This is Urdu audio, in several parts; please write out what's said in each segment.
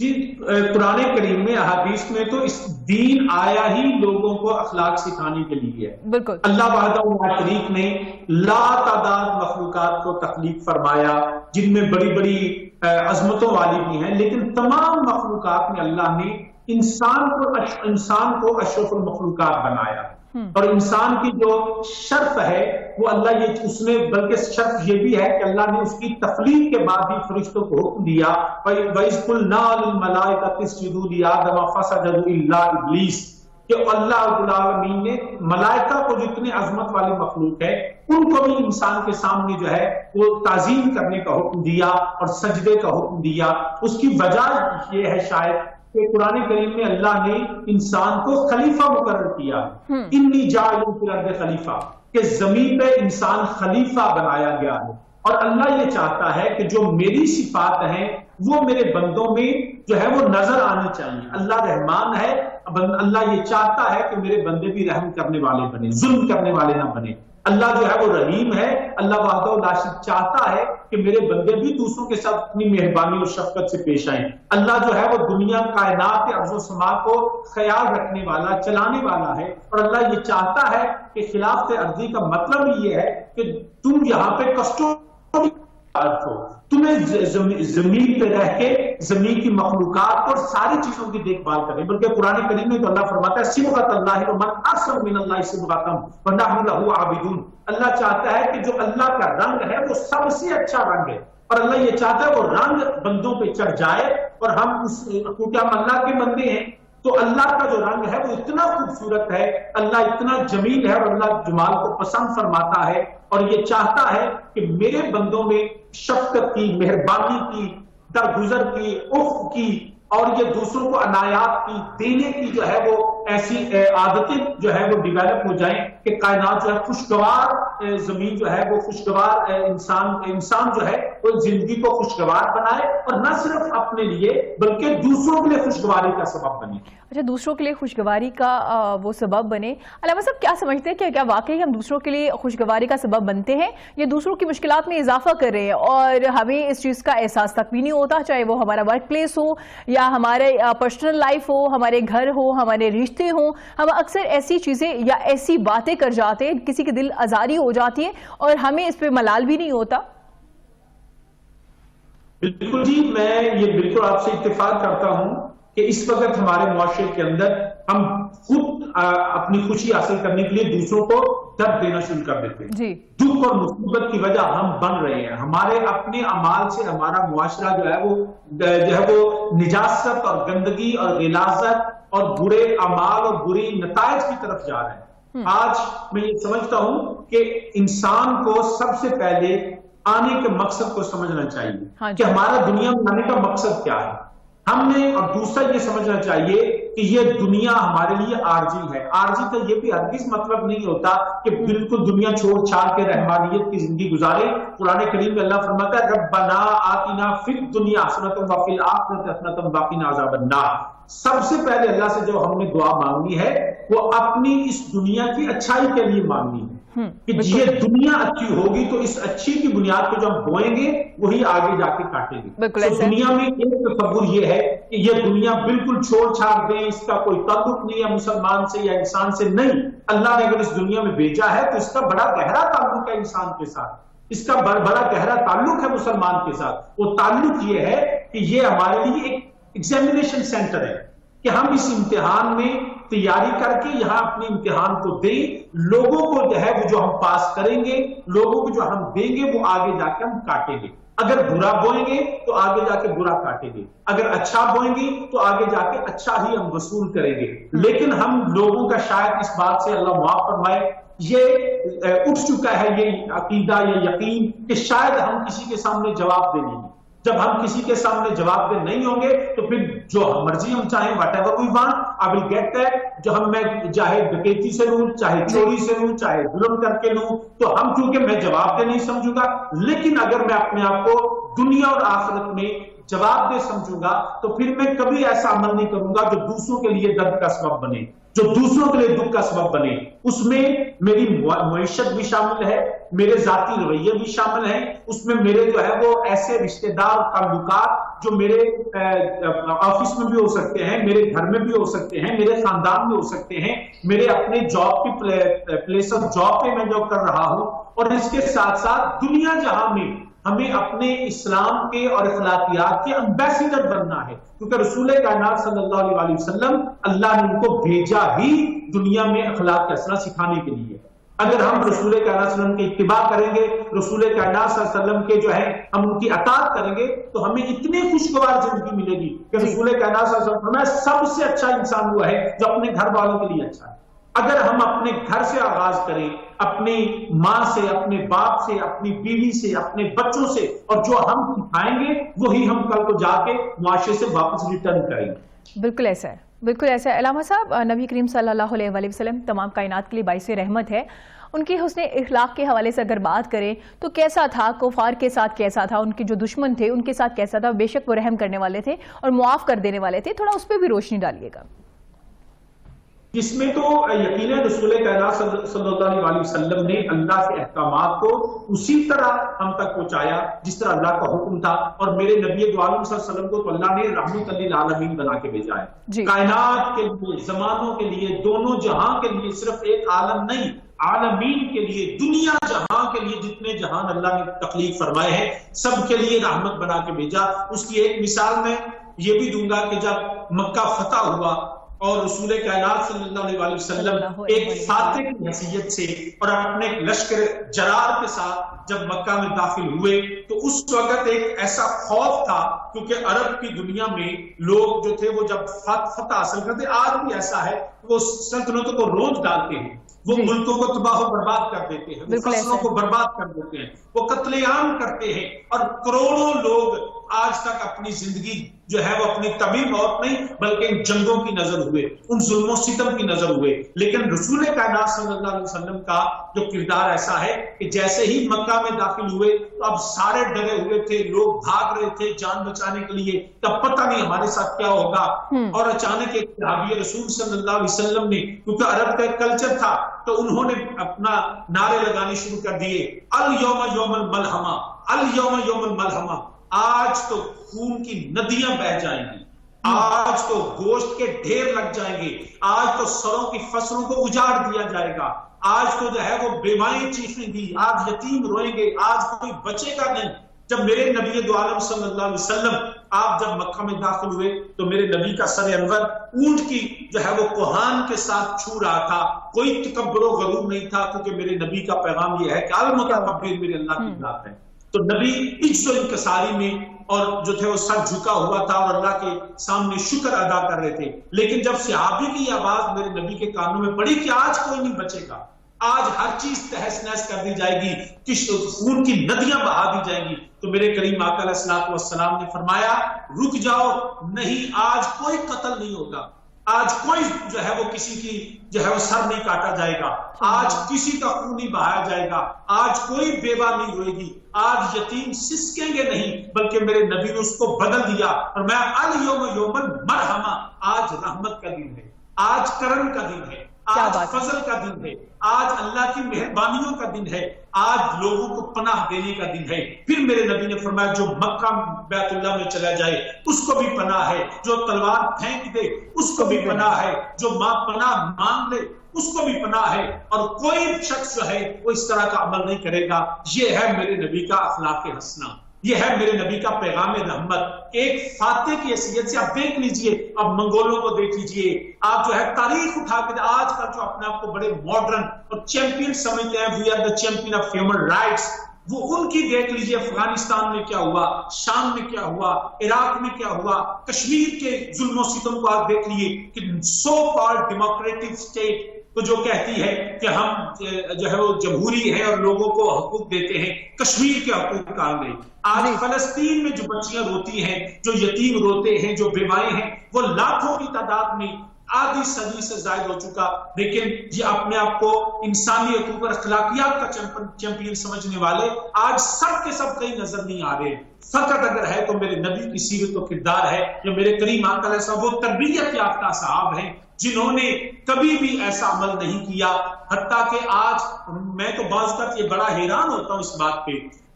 جی قرآن کریم میں احادیث میں تو اس دین آیا ہی لوگوں کو اخلاق سکھانے کے لیے ہے. بالکل. اللہ وحدہ لا شریک نے لا تعداد مخلوقات کو تخلیق فرمایا جن میں بڑی بڑی عظمتوں والی بھی ہیں، لیکن تمام مخلوقات میں اللہ نے انسان کو اشرف المخلوقات بنایا. اور انسان کی جو شرف ہے وہ اللہ اس نے بلکہ شرف یہ بھی ہے کہ اللہ نے اس کی تخلیق کے بعد ہی فرشتوں کو حکم دیا وَإِذْ قُلْنَا لِلْمَلَائِكَةِ اسْجُدُوا لِآدَمَ فَسَجَدُوا إِلَّا إِبْلِيسَ کہ اللہ رب العالمین نے ملائکہ کو جتنے عظمت والے مخلوق ہے ان کو بھی انسان کے سامنے جو ہے وہ تعظیم کرنے کا حکم دیا اور سجدے کا حکم دیا. اس کی وجہ یہ ہے شاید کہ قرآن کریم میں اللہ نے انسان کو خلیفہ مقرر کیا. انی جاعل فی الارض خلیفہ کہ زمین پہ انسان خلیفہ بنایا گیا ہے. اور اللہ یہ چاہتا ہے کہ جو میری صفات ہیں وہ میرے بندوں میں جو ہے وہ نظر آنی چاہیے. اللہ رحمان ہے، اللہ یہ چاہتا ہے کہ میرے بندے بھی رحم کرنے والے بنے، ظلم کرنے والے نہ بنے. اللہ جو ہے وہ رحیم ہے، اللہ وحدہ لا شریک چاہتا ہے کہ میرے بندے بھی دوسروں کے ساتھ اپنی مہربانی اور شفقت سے پیش آئیں. اللہ جو ہے وہ دنیا کائنات کے ارض و سما کو خیال رکھنے والا، چلانے والا ہے. اور اللہ یہ چاہتا ہے کہ خلافت ارضی کا مطلب یہ ہے کہ تم یہاں پہ کسٹوڈی ہو، تمہیں زمین پہ رہ کے زمین کی مخلوقات اور ساری چیزوں کی دیکھ بھال کریں. بلکہ قرآن کریم میں تو اللہ فرماتا ہے صبغۃ اللہ ومن احسن من اللہ صبغۃ ونحن له عابدون. اللہ چاہتا ہے کہ جو اللہ کا رنگ ہے وہ سب سے اچھا رنگ ہے، اور اللہ یہ چاہتا ہے وہ رنگ بندوں پہ چڑھ جائے اور ہم کیونکہ ہم اللہ کے بندے ہیں تو اللہ کا جو رنگ ہے وہ اتنا خوبصورت ہے، اللہ اتنا جمیل ہے اور اللہ جمال کو پسند فرماتا ہے. اور یہ چاہتا ہے کہ میرے بندوں میں شفقت کی، مہربانی کی، درگزر کی، عفو کی اور یہ دوسروں کو عنایات کی دینے کی جو ہے وہ ایسی عادتیں جو ہے وہ ڈیویلپ ہو جائیں کہ کائنات جو ہے خوشگوار زمین جو ہے وہ خوشگوار انسان جو ہے وہ زندگی کو خوشگوار بنائے اور نہ صرف اپنے لیے بلکہ دوسروں کے لیے خوشگواری کا سبب بنے. اچھا، دوسروں کے لیے خوشگواری کا وہ سبب بنے. علامہ صاحب کیا سمجھتے ہیں کہ کیا واقعی ہم دوسروں کے لیے خوشگواری کا سبب بنتے ہیں یا دوسروں کی مشکلات میں اضافہ کر رہے ہیں اور ہمیں اس چیز کا احساس تک بھی نہیں ہوتا، چاہے وہ ہمارا ورک پلیس ہو یا ہمارے پرسنل لائف ہو، ہمارے گھر ہو، ہمارے رشتے ہوں. ہم اکثر ایسی چیزیں یا ایسی باتیں کر جاتے ہیں، کسی کے دل آزاری ہو جاتی ہے اور ہمیں اس پہ ملال بھی نہیں ہوتا. بالکل جی، میں یہ بالکل آپ سے اتفاق کرتا ہوں کہ اس وقت ہمارے معاشرے کے اندر ہم خود اپنی خوشی حاصل کرنے کے لیے دوسروں کو درد دینا شروع کر دیتے ہیں. جی. دکھ اور مصیبت کی وجہ ہم بن رہے ہیں. ہمارے اپنے اعمال سے ہمارا معاشرہ جو ہے وہ نجاست اور گندگی اور غلاظت اور برے اعمال اور بری نتائج کی طرف جا رہے ہیں. آج میں یہ سمجھتا ہوں کہ انسان کو سب سے پہلے آنے کے مقصد کو سمجھنا چاہیے کہ ہمارا دنیا میں آنے کا مقصد کیا ہے. ہم نے اور دوسرا یہ سمجھنا چاہیے کہ یہ دنیا ہمارے لیے عارضی ہے. عارضی کا یہ بھی ہرگز مطلب نہیں ہوتا کہ بالکل دنیا چھوڑ چھاڑ کے رحمانیت کی زندگی گزارے. قرآن کریم میں اللہ فرماتا ہے ربنا آتنا فی الدنیا حسنۃ وفی الآخرۃ حسنۃ وقنا عذاب النار. سب سے پہلے اللہ سے جو ہم نے دعا مانگنی ہے وہ اپنی اس دنیا کی اچھائی کے لیے مانگنی ہے کہ یہ دنیا اچھی ہوگی تو اس اچھی کی بنیاد پہ جو ہم بوئیں گے وہی آگے جا کے کاٹیں گے. تو دنیا میں ایک تصور یہ ہے کہ یہ دنیا بالکل چھوڑ چھاڑ دیں، اس کا کوئی تعلق نہیں ہے مسلمان سے یا انسان سے. نہیں، اللہ نے اگر اس دنیا میں بھیجا ہے تو اس کا بڑا گہرا تعلق ہے انسان کے ساتھ، اس کا بڑا گہرا تعلق ہے مسلمان کے ساتھ. وہ تعلق یہ ہے کہ یہ ہمارے لیے ایک ایگزامینیشن سینٹر ہے کہ ہم اس امتحان میں تیاری کر کے یہاں اپنے امتحان کو دیں. لوگوں کو جو ہے وہ جو ہم پاس کریں گے، لوگوں کو جو ہم دیں گے وہ آگے جا کے ہم کاٹیں گے. اگر برا بوئیں گے تو آگے جا کے برا کاٹیں گے، اگر اچھا بوئیں گے تو آگے جا کے اچھا ہی ہم وصول کریں گے. لیکن ہم لوگوں کا شاید اس بات سے اللہ معاف فرمائے یہ اٹھ چکا ہے یہ عقیدہ یا یقین کہ شاید ہم کسی کے سامنے جواب دے نہیں. جب ہم کسی کے سامنے جواب دہ نہیں ہوں گے تو پھر جو مرضی ہم چاہیں whatever we want I will get that. جو ہم میں چاہے ڈکیتی سے لوں، چاہے چوری سے لوں، چاہے ظلم کر کے لوں، تو ہم چونکہ میں جواب دہ نہیں سمجھوں گا. لیکن اگر میں اپنے آپ کو دنیا اور آخرت میں جواب دہ سمجھوں گا تو پھر میں کبھی ایسا عمل نہیں کروں گا جو دوسروں کے لیے درد کا سبب بنے، جو دوسروں کے لیے دکھ کا سبب بنے. اس میں میری معیشت بھی شامل ہے، میرے ذاتی رویے بھی شامل ہیں، اس میں میرے جو ہے وہ ایسے رشتہ دار تعلقات جو میرے آفس میں بھی ہو سکتے ہیں، میرے گھر میں بھی ہو سکتے ہیں، میرے خاندان میں ہو سکتے ہیں، میرے اپنے جاب کی پلیس آف جاب پہ میں جو کر رہا ہوں، اور اس کے ساتھ ساتھ دنیا جہاں میں ہمیں اپنے اسلام کے اور اخلاقیات کے امبیسیڈر بننا ہے، کیونکہ رسول کائنات صلی اللہ علیہ وسلم اللہ نے ان کو بھیجا ہی دنیا میں اخلاق کا اصلاح سکھانے کے لیے۔ اگر ہم رسول کائنات صلی اللہ علیہ وسلم کی اتباع کریں گے، رسول کائنات صلی اللہ علیہ وسلم کے جو ہے ہم ان کی اطاعت کریں گے، تو ہمیں اتنی خوشگوار زندگی ملے گی کہ رسول کائنات صلی اللہ علیہ وسلم فرمایا سب سے اچھا انسان وہ ہے جو اپنے گھر والوں کے لیے اچھا ہے۔ اگر ہم اپنے گھر سے آغاز کریں، اپنی ماں سے، اپنے باپ سے، اپنی بیوی سے، اپنے بچوں سے، اور جو ہم سکھائیں گے وہی ہم کل کو جا کے معاشرے سے واپس ریٹرن کریں گے۔ بالکل ایسا ہے، بالکل ایسا ہے۔ علامہ صاحب، نبی کریم صلی اللہ علیہ وسلم تمام کائنات کے لیے باعث رحمت ہے، ان کی حسن اخلاق کے حوالے سے اگر بات کریں تو کیسا تھا؟ کفار کے ساتھ کیسا تھا؟ ان کے جو دشمن تھے ان کے ساتھ کیسا تھا؟ بے شک وہ رحم کرنے والے تھے اور معاف کر دینے والے تھے، تھوڑا اس پہ بھی روشنی ڈالیے گا۔ اس میں تو یقیناً رسول کائنات صلی اللہ علیہ وسلم نے اللہ کے احکامات کو اسی طرح ہم تک پہنچایا جس طرح اللہ کا حکم تھا، اور میرے نبی دو عالم صلی اللہ علیہ وسلم کو تو اللہ نے رحمت للعالمین بنا کے بھیجا ہے۔ کائنات کے لیے، زمانوں کے لیے، دونوں جہاں کے لیے، صرف ایک عالم نہیں، عالمین کے لیے، دنیا جہاں کے لیے، جتنے جہان اللہ نے تخلیق فرمائے ہیں سب کے لیے رحمت بنا کے بھیجا۔ اس کی ایک مثال میں یہ بھی دوں گا کہ جب مکہ فتح ہوا اور رسول کائنات صلی اللہ علیہ وسلم ایک فاتح کی حیثیت سے اور اپنے لشکر جرار کے ساتھ جب مکہ میں داخل ہوئے، تو اس وقت ایک ایسا خوف تھا، کیونکہ عرب کی دنیا میں لوگ جو تھے وہ جب فتح حاصل کرتے، آج بھی ایسا ہے، وہ سلطنتوں کو روند ڈالتے ہیں، وہ ملکوں کو تباہ و برباد کر دیتے ہیں، وہ فصلوں کو برباد کر دیتے ہیں، وہ قتل عام کرتے ہیں، اور کروڑوں لوگ آج تک اپنی زندگی جو ہے وہ اپنی طبی موت نہیں بلکہ ان جنگوں کی نظر ہوئے، ان ظلم و ستم کی نظر ہوئے۔ لیکن رسول کائنات صلی اللہ علیہ وسلم کا جو کردار ایسا ہے کہ جیسے ہی مکہ میں داخل ہوئے تو اب سارے ڈرے ہوئے تھے، لوگ بھاگ رہے تھے جان بچانے کے لیے، تب پتہ نہیں ہمارے ساتھ کیا ہوگا، اور اچانک ایک صحابی رسول صلی اللہ علیہ وسلم نے، کیونکہ عرب کا ایک کلچر تھا، تو انہوں نے اپنا نعرے لگانے شروع کر دیے، الیوم یوم الملحمہ، الیوم یوم الملحمہ، آج تو خون کی ندیاں بہہ جائیں گی، آج تو گوشت کے ڈھیر لگ جائیں گے، آج تو سروں کی فصلوں کو اجاڑ دیا جائے گا، آج تو جو ہے وہ بیوائیں چیخیں گی، آج یتیم روئیں گے، آج کوئی بچے گا نہیں۔ جب میرے نبی دو عالم صلی اللہ علیہ وسلم آپ جب مکہ میں داخل ہوئے تو میرے نبی کا سر انور اونٹ کی جو ہے وہ کوہان کے ساتھ چھو رہا تھا، کوئی تکبر و غرور نہیں تھا، کیونکہ میرے نبی کا پیغام یہ ہے کہ المتکبر میرے اللہ کی ذات ہے۔ تو نبی عجز و انکساری میں اور جو تھے وہ سر جھکا ہوا تھا اور اللہ کے سامنے شکر ادا کر رہے تھے۔ لیکن جب صحابی کی آواز میرے نبی کے کانوں میں پڑی کہ آج کوئی نہیں بچے گا، آج ہر چیز تہس نہس کر دی جائے گی، خون کی ندیاں بہا دی جائیں گی، تو میرے کریم آقا علیہ الصلوۃ والسلام نے فرمایا رک جاؤ، نہیں، آج کوئی قتل نہیں ہوگا، آج کوئی جو ہے وہ کسی کی جو ہے وہ سر نہیں کاٹا جائے گا، آج کسی کا خون نہیں بہایا جائے گا، آج کوئی بیوہ نہیں روئے گی، آج یتیم سسکیں گے نہیں، بلکہ میرے نبی نے اس کو بدل دیا اور میں الیوم یوم المرحمہ، آج رحمت کا دن ہے، آج کرم کا دن ہے، آج فضل کا دن ہے، آج اللہ کی مہربانیوں کا دن ہے، آج لوگوں کو پناہ دینے کا دن ہے۔ پھر میرے نبی نے فرمایا جو مکہ بیت اللہ میں چلا جائے اس کو بھی پناہ ہے، جو تلوار پھینک دے اس کو بھی پناہ ہے، جو ماں پناہ مانگ لے اس کو بھی پناہ ہے، اور کوئی شخص جو ہے وہ اس طرح کا عمل نہیں کرے گا۔ یہ ہے میرے نبی کا اخلاق حسنہ، یہ ہے میرے نبی کا پیغام رحمت، ایک فاتح کی حیثیت سے۔ آپ دیکھ لیجئے، اب منگولوں کو دیکھ لیجئے، آپ جو ہے تاریخ اٹھا کے آج کل جو اپنے آپ کو بڑے ماڈرن اور چیمپئن سمجھتے ہیں، we are the champion of human rights, وہ ان کی دیکھ لیجئے افغانستان میں کیا ہوا، شام میں کیا ہوا، عراق میں کیا ہوا، کشمیر کے ظلم و ستم کو آپ دیکھ لیجئے کہ سو کالڈ ڈیموکریٹک اسٹیٹ تو جو کہتی ہے کہ ہم جو ہے وہ جمہوری ہیں اور لوگوں کو حقوق دیتے ہیں، کشمیر کے حقوق کہاں گئے؟ آج فلسطین میں جو بچیاں روتی ہیں، جو یتیم روتے ہیں، جو بیوائیں ہیں، وہ لاکھوں کی تعداد میں آدھی صدی سے زائد ہو چکا، لیکن یہ اپنے آپ کو انسانی حقوق اور اخلاقیات کا چیمپئن سمجھنے والے آج سب کے سب کہیں نظر نہیں آ رہے۔ فقط اگر ہے تو میرے نبی کی سیرت و کردار ہے، جو میرے کریم آقا علیہ السلام وہ تربیت یافتہ صحاب ہیں جنہوں نے کبھی بھی ایسا عمل نہیں کیا، حتیٰ کہ آج میں تو بعض اوقات یہ بڑا حیران ہوتا ہوں اس بات پہ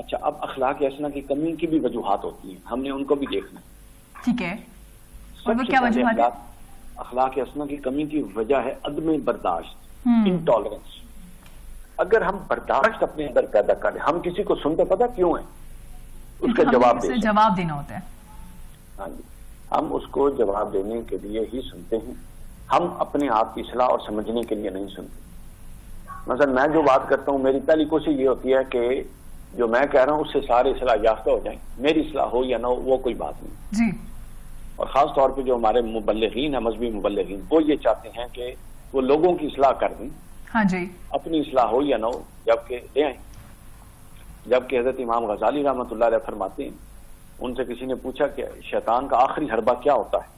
اچھا، اب اخلاق حسنہ کی کمی کی بھی وجوہات ہوتی ہیں، ہم نے ان کو بھی دیکھنا ہے. ٹھیک ہے، اور وہ کیا وجوہات ہے؟ اخلاق حسنہ کی کمی کی وجہ ہے عدم برداشت، انٹالرنس. اگر ہم برداشت اپنے اندر پیدا کریں، ہم کسی کو سنتے پتہ کیوں ہیں، اس کا جواب دینا ہوتا ہے. ہاں جی، ہم اس کو جواب دینے کے لیے ہی سنتے ہیں، ہم اپنے آپ کی اصلاح اور سمجھنے کے لیے نہیں سنتے. مثلا میں جو بات کرتا ہوں، میری پہلی کوشش یہ ہوتی ہے کہ جو میں کہہ رہا ہوں اس سے سارے اصلاح یافتہ ہو جائیں، میری اصلاح ہو یا نہ ہو وہ کوئی بات نہیں جی. اور خاص طور پہ جو ہمارے مبلغین ہیں، مذہبی مبلغین، وہ یہ چاہتے ہیں کہ وہ لوگوں کی اصلاح کر دیں. ہاں جی. اپنی اصلاح ہو یا نہ ہو جبکہ لے آئیں. جبکہ حضرت امام غزالی رحمۃ اللہ علیہ فرماتے ہیں، ان سے کسی نے پوچھا کہ شیطان کا آخری حربہ کیا ہوتا ہے،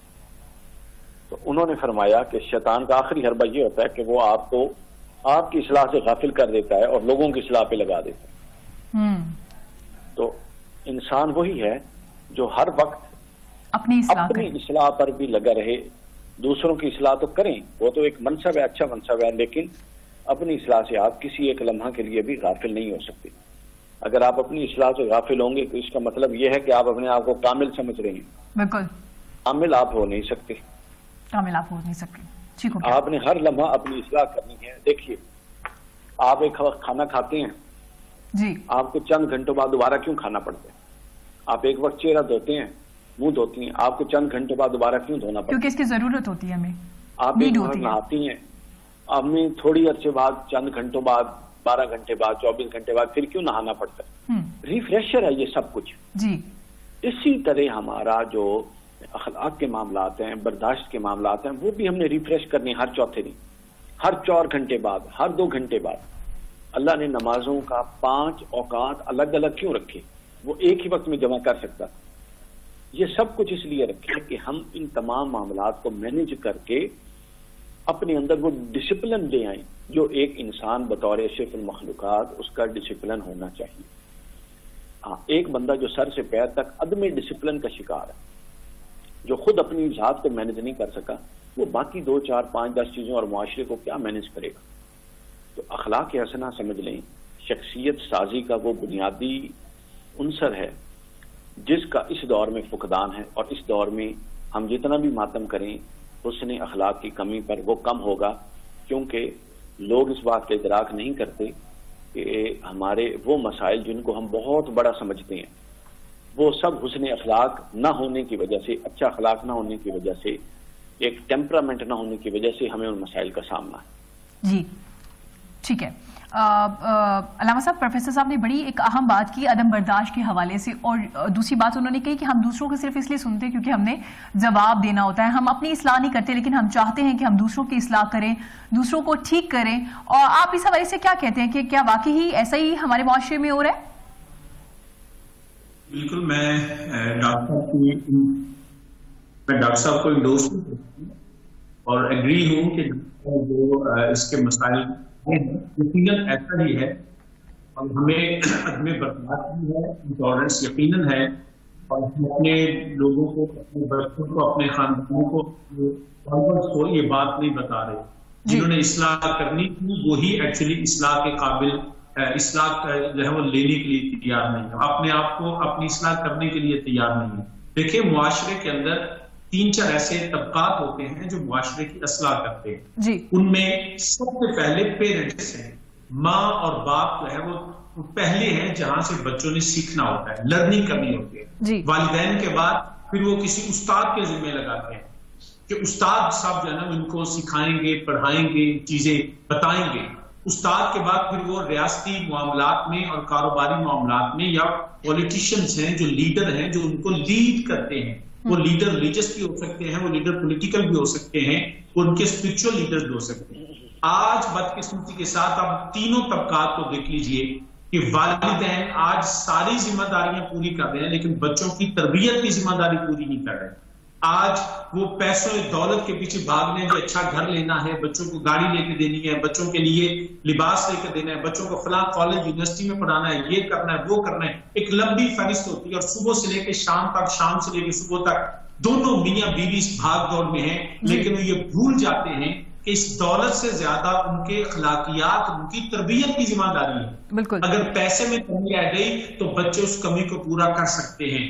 تو انہوں نے فرمایا کہ شیطان کا آخری حربہ یہ ہوتا ہے کہ وہ آپ کو آپ کی اصلاح سے غافل کر دیتا ہے اور لوگوں کی اصلاح پہ لگا دیتا ہے. تو انسان وہی ہے جو ہر وقت اپنی اصلاح پر بھی لگا رہے. دوسروں کی اصلاح تو کریں، وہ تو ایک منصب ہے، اچھا منصب ہے، لیکن اپنی اصلاح سے آپ کسی ایک لمحہ کے لیے بھی غافل نہیں ہو سکتے. اگر آپ اپنی اصلاح سے غافل ہوں گے تو اس کا مطلب یہ ہے کہ آپ اپنے آپ کو کامل سمجھ رہے ہیں. بالکل کامل آپ ہو نہیں سکتے. آپ نے ہر لمحہ اپنی اصلاح کرنی ہے. دیکھیے، آپ ایک وقت کھانا کھاتے ہیں جی، آپ کو چند گھنٹوں بعد دوبارہ کیوں کھانا پڑتا ہے؟ آپ ایک وقت چہرہ دھوتے ہیں، منہ دھوتی ہیں، آپ کو چند گھنٹوں بعد دوبارہ کیوں دھونا پڑتا ہے؟ کیونکہ اس کی ضرورت ہوتی ہے ہمیں. آپ ایک وقت نہاتی ہیں، ہمیں تھوڑی عرصے بعد، چند گھنٹوں بعد، 12 گھنٹے بعد، 24 گھنٹے بعد پھر کیوں نہانا پڑتا ہے؟ ریفریشر ہے یہ سب کچھ جی. اسی طرح ہمارا جو اخلاق کے معاملات ہیں، برداشت کے معاملات ہیں، وہ بھی ہم نے ریفریش کرنے ہر چوتھے دن، ہر 4 گھنٹے بعد، ہر 2 گھنٹے بعد. اللہ نے نمازوں کا 5 اوقات الگ الگ کیوں رکھے؟ وہ ایک ہی وقت میں جمع کر سکتا. یہ سب کچھ اس لیے رکھے کہ ہم ان تمام معاملات کو مینج کر کے اپنے اندر وہ ڈسپلن لے آئیں جو ایک انسان بطور اشرف المخلوقات اس کا ڈسپلن ہونا چاہیے. ہاں، ایک بندہ جو سر سے پیر تک عدم ڈسپلن کا شکار ہے، جو خود اپنی ذات کو مینج نہیں کر سکا، وہ باقی 2 4 5 10 چیزوں اور معاشرے کو کیا مینج کرے گا؟ تو اخلاق حسنہ سمجھ لیں شخصیت سازی کا وہ بنیادی عنصر ہے جس کا اس دور میں فقدان ہے، اور اس دور میں ہم جتنا بھی ماتم کریں حسن اخلاق کی کمی پر وہ کم ہوگا، کیونکہ لوگ اس بات کا ادراک نہیں کرتے کہ ہمارے وہ مسائل جن کو ہم بہت بڑا سمجھتے ہیں وہ سب حسن اخلاق نہ ہونے کی وجہ سے، اچھا اخلاق نہ ہونے کی وجہ سے، ایک ٹیمپرامنٹ نہ ہونے کی وجہ سے ہمیں ان مسائل کا سامنا ہے. جی ٹھیک ہے. علامہ صاحب، پروفیسر صاحب نے بڑی ایک اہم بات کی عدم برداشت کے حوالے سے، اور دوسری بات انہوں نے کہی کہ ہم دوسروں کو صرف اس لیے سنتے ہیں کیونکہ ہم نے جواب دینا ہوتا ہے. ہم اپنی اصلاح نہیں کرتے لیکن ہم چاہتے ہیں کہ ہم دوسروں کی اصلاح کریں، دوسروں کو ٹھیک کریں. اور آپ اس حوالے سے کیا کہتے ہیں کہ کیا واقعی ہی ایسا ہی ہمارے معاشرے میں ہو رہا ہے؟ بالکل، میں ڈاکٹر صاحب کو انڈورس اور ایگری ہوں کہ جو اس کے مسائل یقیناً ایسا ہی ہے، اور ہمیں عدم برداشت بھی ہے، انٹالرنس یقیناً ہے، اور ہم اپنے لوگوں کو، اپنے بچوں کو، اپنے خاندانوں کو یہ بات نہیں بتا رہے. جنہوں نے اصلاح کرنی تھی وہی ایکچولی اصلاح کے قابل، اصلاح جو ہے وہ لینے کے لیے تیار نہیں ہے، اپنے آپ کو اپنی اصلاح کرنے کے لیے تیار نہیں ہے. دیکھیں، معاشرے کے اندر 3-4 ایسے طبقات ہوتے ہیں جو معاشرے کی اصلاح کرتے ہیں. ان میں سب سے پہلے پیرنٹس ہیں، ماں اور باپ جو ہے وہ پہلے ہیں جہاں سے بچوں نے سیکھنا ہوتا ہے، لرننگ کرنی ہوتی ہے. والدین کے بعد پھر وہ کسی استاد کے ذمہ لگاتے ہیں کہ استاد صاحب جو ہے نا ان کو سکھائیں گے، پڑھائیں گے، چیزیں بتائیں گے. استاد کے بعد پھر وہ ریاستی معاملات میں اور کاروباری معاملات میں، یا پولیٹیشنز ہیں جو لیڈر ہیں جو ان کو لیڈ کرتے ہیں. وہ لیڈر ریلیجس بھی ہو سکتے ہیں، وہ لیڈر پولیٹیکل بھی ہو سکتے ہیں، وہ ان کے اسپرچل لیڈر بھی ہو سکتے ہیں. آج بدقسمتی کے ساتھ آپ تینوں طبقات کو دیکھ لیجئے کہ والدین آج ساری ذمہ داریاں پوری کر رہے ہیں لیکن بچوں کی تربیت کی ذمہ داری پوری نہیں کر رہے. آج وہ پیسوں دولت کے پیچھے بھاگنے کہ اچھا گھر لینا ہے، بچوں کو گاڑی لے کے دینی ہے، بچوں کے لیے لباس لے کے دینا ہے، بچوں کو فلاں کالج یونیورسٹی میں پڑھانا ہے، یہ کرنا ہے، وہ کرنا ہے. ایک لمبی فہرست ہوتی ہے، اور صبح سے لے کے شام تک، شام سے لے کے صبح تک دونوں میاں بیوی اس بھاگ دوڑ میں ہیں، لیکن وہ یہ بھول جاتے ہیں کہ اس دولت سے زیادہ ان کے اخلاقیات، ان کی تربیت کی ذمہ داری ہے. بالکل. اگر پیسے میں کمی رہ گئی تو بچے اس کمی کو پورا کر سکتے ہیں،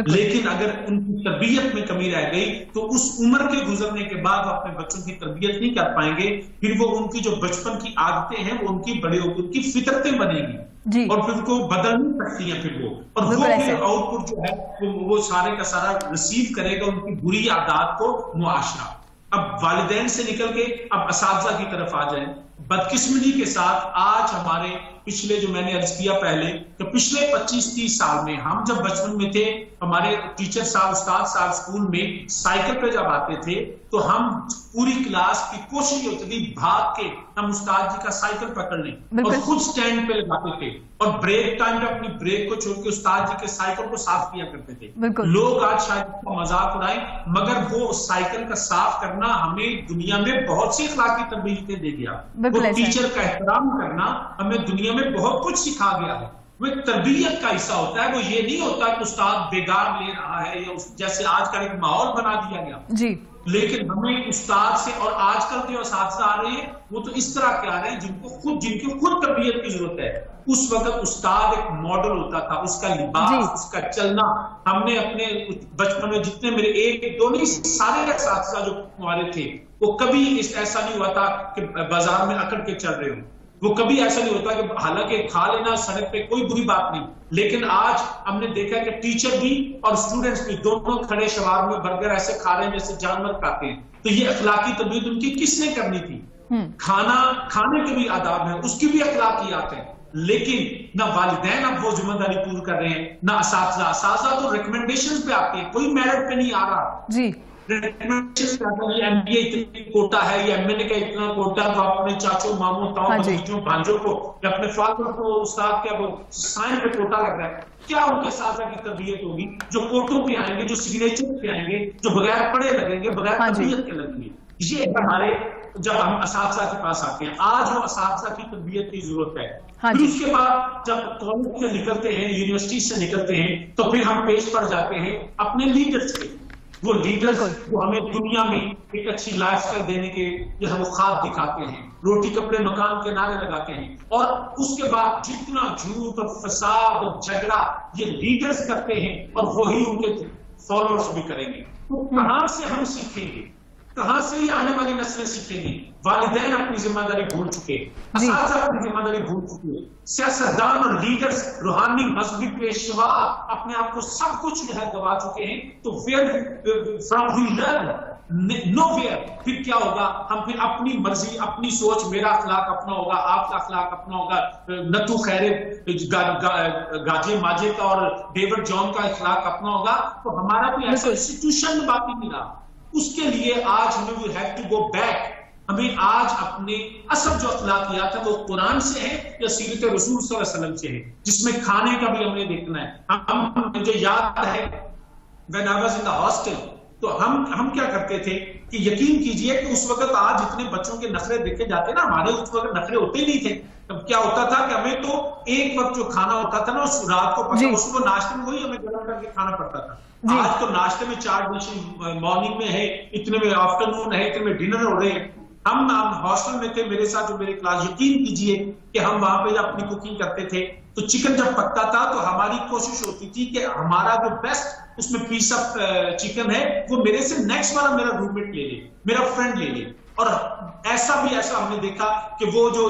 لیکن اگر ان کی تربیت میں کمی رہ گئی تو اس عمر کے گزرنے کے بعد وہ اپنے بچوں کی تربیت نہیں کر پائیں گے. پھر وہ ان کی جو بچپن کی عادتیں ہیں وہ ان کی بڑے ہو ان کی فطرتیں بنے گی اور پھر کو بدل نہیں سکتی ہیں پھر وہ، اور وہ پھر آؤٹ پٹ جو ہے وہ سارے کا سارا ریسیو کرے گا ان کی بری عادات کو معاشرہ. اب والدین سے نکل کے اب اساتذہ کی طرف آ جائیں. بدقسمتی کے ساتھ آج ہمارے پچھلے جو میں نے عرض کیا پہلے کہ پچھلے 25-30 سال میں ہم جب بچپن میں تھے ہمارے ٹیچر صاحب استاد صاحب اسکول میں سائیکل پہ جب آتے تھے تو ہم پوری کلاس کی کوشش یہ ہوتی تھی بھاگ کے ہم استاد جی کا سائیکل پکڑ لیں اور خود سٹینڈ پہ لگاتے تھے اور بریک ٹائم پہ اپنی بریک کو چھوڑ کے استاد جی کے سائیکل کو صاف کیا کرتے تھے. لوگ آج شاید اس کا مذاق اڑائیں مگر وہ سائیکل کا صاف کرنا ہمیں دنیا میں بہت سی اخلاقی تربیتیں دے گیا. وہ ٹیچر کا احترام کرنا ہمیں دنیا میں بہت کچھ سکھا گیا ہے. وہ تربیت کا حصہ ہوتا ہے. وہ یہ نہیں ہوتا کہ استاد بیگار لے رہا ہے یا جیسے آج کل ایک ماحول بنا دیا گیا. لیکن ہمیں استاد سے، اور آج کل جو اساتذہ آ رہے ہیں وہ تو اس طرح کے آ رہے ہیں جن کی خود تربیت کی ضرورت ہے. اس وقت استاد ایک ماڈل ہوتا تھا، اس کا لباس، اس کا چلنا. ہم نے اپنے بچپن میں جتنے میرے ایک دو نہیں سارے اساتذہ جو ہمارے تھے وہ کبھی ایسا نہیں ہوا تھا کہ بازار میں اکڑ کے چل رہے ہوں. وہ کبھی ایسا نہیں ہوتا کہ حالانکہ کھا لینا سڑک پہ کوئی بری بات نہیں، لیکن آج ہم نے دیکھا کہ ٹیچر بھی اور اسٹوڈنٹس بھی دونوں کھڑے شوار میں برگر ایسے کھا رہے ہیں جیسے جانور کھاتے ہیں. تو یہ اخلاقی تربیت ان کی کس نے کرنی تھی؟ کھانے کے بھی آداب ہیں، اس کی بھی اخلاقیات ہیں، لیکن نہ والدین اب وہ ذمہ داری پوری کر رہے ہیں نہ اساتذہ تو ریکمنڈیشن پہ آتے ہیں، کوئی میرٹ پہ نہیں آ رہا. ایم بی اے اتنی کوٹا ہے یا ایم این اے کا اتنا کوٹا، تو اپنے چاچوں ماموں تاؤں بھتیجوں بھانجوں کو یا اپنے فادر کو استاد کیا وہ سائن پہ کوٹا لگ رہا ہے. کیا ان کے اساتذہ کی تربیت ہوگی جو کوٹوں پہ آئیں گے، جو سگنیچر پہ آئیں گے، جو بغیر پڑھے لگیں گے، بغیر تربیت کے لگیں گے؟ یہ ہمارے جب ہم اساتذہ کے پاس آتے ہیں آج وہ اساتذہ کی تربیت کی ضرورت ہے. پھر اس کے بعد جب کالج سے نکلتے ہیں، یونیورسٹی سے نکلتے ہیں، تو پھر ہم پیش پڑ جاتے ہیں اپنے لیڈرز کے. وہ لیڈرز جو ہمیں دنیا میں ایک اچھی لائف اسٹائل دینے کے جو ہم خواب دکھاتے ہیں، روٹی کپڑے مکان کے نعرے لگاتے ہیں، اور اس کے بعد جتنا جھوٹ اور فساد اور جھگڑا یہ لیڈرز کرتے ہیں اور وہی ان کے فالوورز بھی کریں گے. تو کہاں سے ہم سیکھیں گے؟ کہاں سے یہ آنے والی نسلیں سیکھیں گی؟ والدین اپنی ذمہ داری بھول چکے، اساتذہ اپنی ذمہ داری بھول چکے، سیاستدان اور لیڈرز، روحانی مذہبی پیشوا اپنے آپ کو سب کچھ جو ہے گوا چکے ہیں. تو from we learn nowhere. پھر کیا ہوگا؟ ہم پھر اپنی مرضی، اپنی سوچ، میرا اخلاق اپنا ہوگا، آپ کا اخلاق اپنا ہوگا، نتو خیر گاجے ماجے کا اور ڈیوڈ جان کا اخلاق اپنا ہوگا. تو ہمارا کوئی ایسا انسٹیٹیوشن باقی نہیں رہا. اس کے لیے آج ہمیں we have to go back. ہمیں آج اپنے اصل جو اخلاقیات ہے وہ قرآن سے ہے یا سیرت رسول صلی اللہ علیہ وسلم سے ہے، جس میں کھانے کا بھی ہم نے دیکھنا ہے. مجھے یاد ہے when I was in the hostel تو ہم کیا کرتے تھے کہ یقین کیجئے کہ اس وقت آج اتنے بچوں کے نخرے دیکھے جاتے نا، ہمارے اس وقت نخرے ہوتے ہی نہیں تھے. تب کیا ہوتا تھا کہ ہمیں تو ایک وقت جو کھانا ہوتا تھا نا اس رات کو پکا، اس کو ناشتے میں وہی ہمیں گرم کر کے کھانا پڑتا تھا. آج تو ناشتے میں 4 ڈشیں مارننگ میں ہے، اتنے میں آفٹر نون ہے، اتنے میں ڈنر ہو رہے ہیں. ہم ہاسٹل میں تھے، میرے ساتھ جو میرے کلاس، یقین کیجئے کہ ہم وہاں پہ جب اپنی کوکنگ کرتے تھے تو چکن جب پکتا تھا تو ہماری کوشش ہوتی تھی کہ ہمارا جو بیسٹ اس میں پیس آف چکن ہے وہ میرے سے نیکسٹ والا میرا روم میٹ لے لے، میرا فرینڈ لے لے. اور ایسا ہم نے دیکھا کہ وہ جو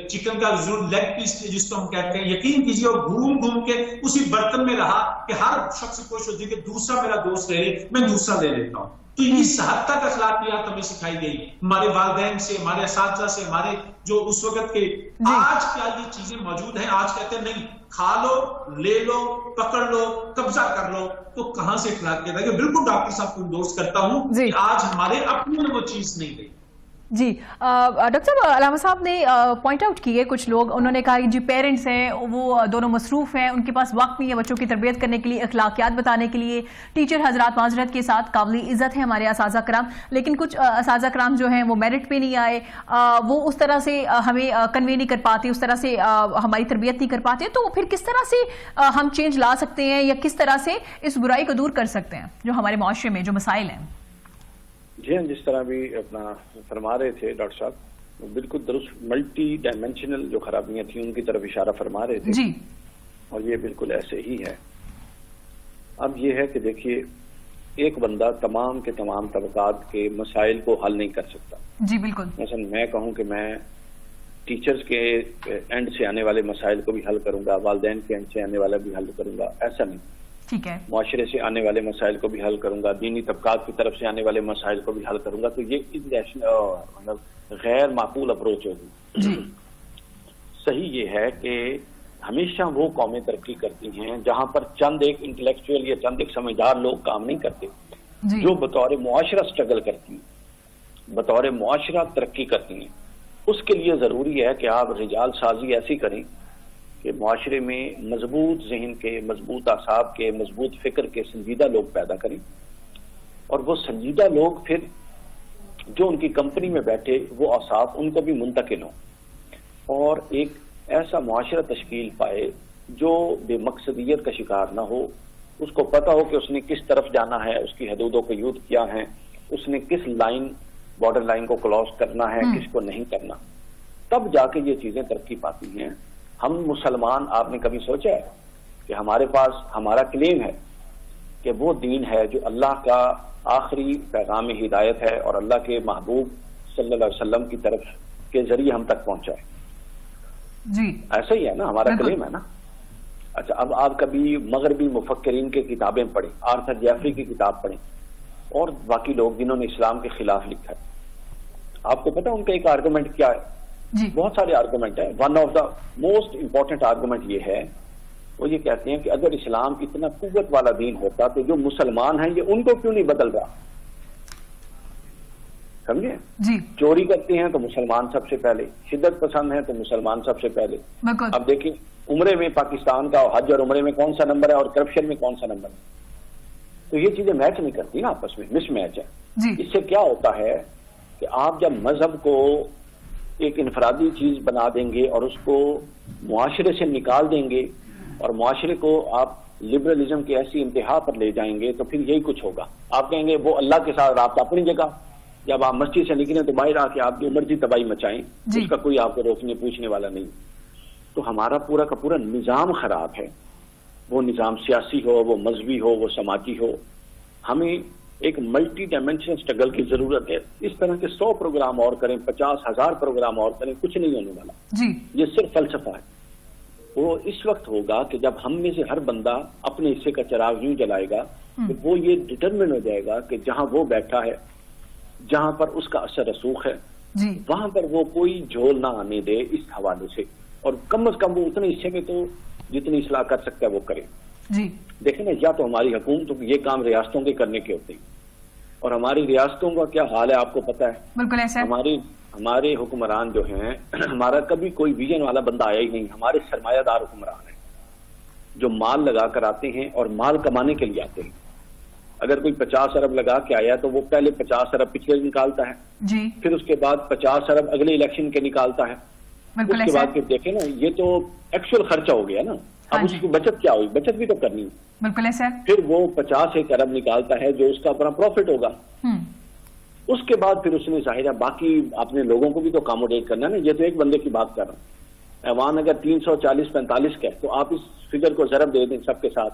چکن کا لیگ پیس جس کو ہم کہتے ہیں، یقین کیجیے وہ گھوم کے اسی برتن میں رہا کہ ہر شخص کی کوشش ہوتی ہے کہ دوسرا میرا دوست لے لے، میں دوسرا لے لیتا ہوں. تو اس حد تک اخلاقیات ہمیں سکھائی گئی ہمارے والدین سے، ہمارے اساتذہ سے، ہمارے جو اس وقت کے. آج کیا یہ چیزیں موجود ہیں؟ آج کہتے ہیں نہیں، کھا لو، لے لو، پکڑ لو، قبضہ کر لو. تو کہاں سے اخلاقیات ہے؟ بالکل ڈاکٹر صاحب کو اندورس کرتا ہوں کہ آج ہمارے اپنے میں وہ چیز نہیں گئی. جی ڈاکٹر صاحب، علامہ صاحب نے پوائنٹ آؤٹ کیے کچھ لوگ، انہوں نے کہا کہ جی پیرنٹس ہیں وہ دونوں مصروف ہیں، ان کے پاس وقت نہیں ہے بچوں کی تربیت کرنے کے لیے، اخلاقیات بتانے کے لیے. ٹیچر حضرات معذرت کے ساتھ قابل عزت ہیں ہمارے اساتذہ کرام، لیکن کچھ اساتذہ کرام جو ہیں وہ میرٹ پہ نہیں آئے، وہ اس طرح سے ہمیں کنوے نہیں کر پاتے، اس طرح سے ہماری تربیت نہیں کر پاتے. تو پھر کس طرح سے ہم چینج لا سکتے ہیں یا کس طرح سے اس برائی کو دور کر سکتے ہیں جو ہمارے معاشرے میں جو مسائل ہیں؟ جی ہاں، جس طرح بھی اپنا فرما رہے تھے ڈاکٹر صاحب، وہ بالکل درست ملٹی ڈائمینشنل جو خرابیاں تھیں ان کی طرف اشارہ فرما رہے تھے جی اور یہ بالکل ایسے ہی ہے. اب یہ ہے کہ دیکھیے، ایک بندہ تمام کے تمام طبقات کے مسائل کو حل نہیں کر سکتا. جی بالکل. مثلا میں کہوں کہ میں ٹیچرز کے اینڈ سے آنے والے مسائل کو بھی حل کروں گا، والدین کے اینڈ سے آنے والا بھی حل کروں گا، ایسا نہیں. ٹھیک ہے. معاشرے سے آنے والے مسائل کو بھی حل کروں گا، دینی طبقات کی طرف سے آنے والے مسائل کو بھی حل کروں گا. تو یہ مطلب غیر معقول اپروچ ہوگی. جی صحیح یہ ہے کہ ہمیشہ وہ قومیں ترقی کرتی ہیں جہاں پر چند ایک انٹلیکچوئل یا چند ایک سمجھدار لوگ کام نہیں کرتے، جی جو بطور معاشرہ سٹرگل کرتی ہیں، بطور معاشرہ ترقی کرتی ہیں. اس کے لیے ضروری ہے کہ آپ رجال سازی ایسی کریں کہ معاشرے میں مضبوط ذہن کے، مضبوط اعصاب کے، مضبوط فکر کے سنجیدہ لوگ پیدا کریں، اور وہ سنجیدہ لوگ پھر جو ان کی کمپنی میں بیٹھے وہ اعصاب ان کو بھی منتقل ہوں، اور ایک ایسا معاشرہ تشکیل پائے جو بے مقصدیت کا شکار نہ ہو. اس کو پتہ ہو کہ اس نے کس طرف جانا ہے، اس کی حدود و قیود کیا ہیں، اس نے کس لائن، بارڈر لائن کو کراس کرنا ہے، کس کو نہیں کرنا. تب جا کے یہ چیزیں ترقی پاتی ہیں. ہم مسلمان، آپ نے کبھی سوچا ہے کہ ہمارے پاس ہمارا کلیم ہے کہ وہ دین ہے جو اللہ کا آخری پیغام ہدایت ہے اور اللہ کے محبوب صلی اللہ علیہ وسلم کی طرف کے ذریعے ہم تک پہنچا ہے. جی ایسا ہی ہے نا، ہمارا کلیم ہے نا. اچھا، اب آپ کبھی مغربی مفکرین کی کتابیں پڑھیں، آرتھر جیفری کی کتاب پڑھیں اور باقی لوگ جنہوں نے اسلام کے خلاف لکھا ہے. آپ کو پتا ان کا ایک آرگومنٹ کیا ہے؟ جی بہت سارے آرگومنٹ ہیں. One of the most important argument یہ ہے، وہ یہ کہتے ہیں کہ اگر اسلام اتنا قوت والا دین ہوتا تو جو مسلمان ہیں یہ ان کو کیوں نہیں بدل رہا؟ سمجھے؟ جی چوری کرتے ہیں تو مسلمان سب سے پہلے، شدت پسند ہیں تو مسلمان سب سے پہلے. بالکل. اب دیکھیں عمرے میں پاکستان کا حج اور عمرے میں کون سا نمبر ہے اور کرپشن میں کون سا نمبر ہے. تو یہ چیزیں میچ نہیں کرتی نا آپس میں، مس میچ ہے. جی اس سے کیا ہوتا ہے کہ آپ جب مذہب کو ایک انفرادی چیز بنا دیں گے اور اس کو معاشرے سے نکال دیں گے اور معاشرے کو آپ لبرلزم کی ایسی انتہا پر لے جائیں گے تو پھر یہی کچھ ہوگا. آپ کہیں گے وہ اللہ کے ساتھ رابطہ اپنی جگہ، جب آپ مسجد سے نکلیں تو باہر آ کے آپ جو مرضی تباہی مچائیں، جی. اس کا کوئی آپ کو روکنے پوچھنے والا نہیں. تو ہمارا پورا کا پورا نظام خراب ہے، وہ نظام سیاسی ہو، وہ مذہبی ہو، وہ سماجی ہو. ہمیں ایک ملٹی ڈائمینشنل سٹرگل کی ضرورت ہے. اس طرح کے 100 پروگرام اور کریں، 50,000 پروگرام اور کریں، کچھ نہیں ہونے والا. جی یہ صرف فلسفہ ہے. وہ اس وقت ہوگا کہ جب ہم میں سے ہر بندہ اپنے حصے کا چراغ یوں جلائے گا کہ وہ یہ ڈٹرمن ہو جائے گا کہ جہاں وہ بیٹھا ہے، جہاں پر اس کا اثر رسوخ ہے، جی وہاں پر وہ کوئی جھول نہ آنے دے اس حوالے سے، اور کم از کم وہ اتنے حصے میں تو جتنی اصلاح کر سکتا ہے وہ کرے. جی دیکھیں نا، یا تو ہماری حکومتوں یہ کام ریاستوں کے کرنے کے ہوتے ہیں، اور ہماری ریاستوں کا کیا حال ہے آپ کو پتا ہے. بالکل ایسا ہے. ہمارے حکمران جو ہیں، ہمارا کبھی کوئی ویژن والا بندہ آیا ہی نہیں. ہمارے سرمایہ دار حکمران ہیں جو مال لگا کر آتے ہیں اور مال کمانے کے لیے آتے ہیں. اگر کوئی 50 ارب لگا کے آیا تو وہ پہلے 50 ارب پچھلے نکالتا ہے، جی پھر اس کے بعد 50 ارب اگلے الیکشن کے نکالتا ہے. بالکل اس کے ایسا بعد ہے. پھر دیکھیں نا، یہ تو ایکچوئل خرچہ ہو گیا نا. اب اس کی بچت کیا ہوئی؟ بچت بھی تو کرنی ہے. بالکل ایسا ہے. پھر وہ 50 ارب نکالتا ہے جو اس کا اپنا پروفٹ ہوگا. اس کے بعد پھر اس نے ظاہر ہے باقی اپنے لوگوں کو بھی تو اکاموڈیٹ کرنا ہے نا. یہ تو ایک بندے کی بات کر رہا ہوں. ایوان اگر 340-45 کا ہے تو آپ اس فگر کو ضرب دے دیں سب کے ساتھ.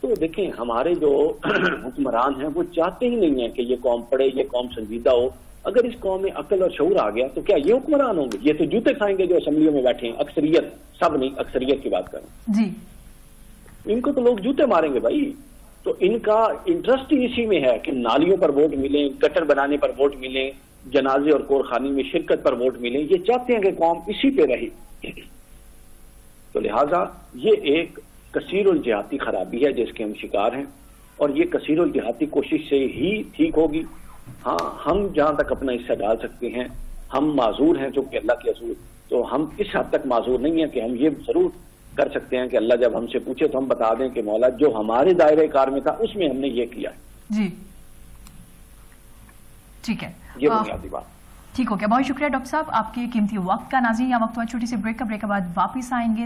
تو دیکھیں ہمارے جو حکمران ہیں وہ چاہتے ہی نہیں ہیں کہ یہ قوم پڑھے، یہ قوم سنجیدہ ہو. اگر اس قوم میں عقل اور شعور آ گیا تو کیا یہ حکمران ہوں گے؟ یہ تو جوتے کھائیں گے جو اسمبلیوں میں بیٹھے ہیں. اکثریت، سب نہیں، اکثریت کی بات کریں. جی ان کو تو لوگ جوتے ماریں گے بھائی. تو ان کا انٹرسٹ ہی اسی میں ہے کہ نالیوں پر ووٹ ملیں، گٹر بنانے پر ووٹ ملیں، جنازے اور کورخانی میں شرکت پر ووٹ ملیں. یہ چاہتے ہیں کہ قوم اسی پہ رہے. تو لہٰذا یہ ایک کثیر الجہاتی خرابی ہے جس کے ہم شکار ہیں، اور یہ کثیر الجہاتی کوشش سے ہی ٹھیک ہوگی. ہاں، ہم جہاں تک اپنا حصہ ڈال سکتے ہیں، ہم معذور ہیں چونکہ اللہ کے رسول، تو ہم اس حد تک معذور نہیں ہیں کہ ہم یہ ضرور کر سکتے ہیں کہ اللہ جب ہم سے پوچھے تو ہم بتا دیں کہ مولا جو ہمارے دائرۂ کار میں تھا اس میں ہم نے یہ کیا ہے. جی ٹھیک ہے، یہ بنیادی بات. ٹھیک ہو گیا. بہت شکریہ ڈاکٹر صاحب آپ کے قیمتی وقت کا. ناظرین یہاں وقت ہوا چھوٹی سی بریک کا. بریک کے بعد واپس آئیں گے.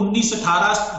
19, 18,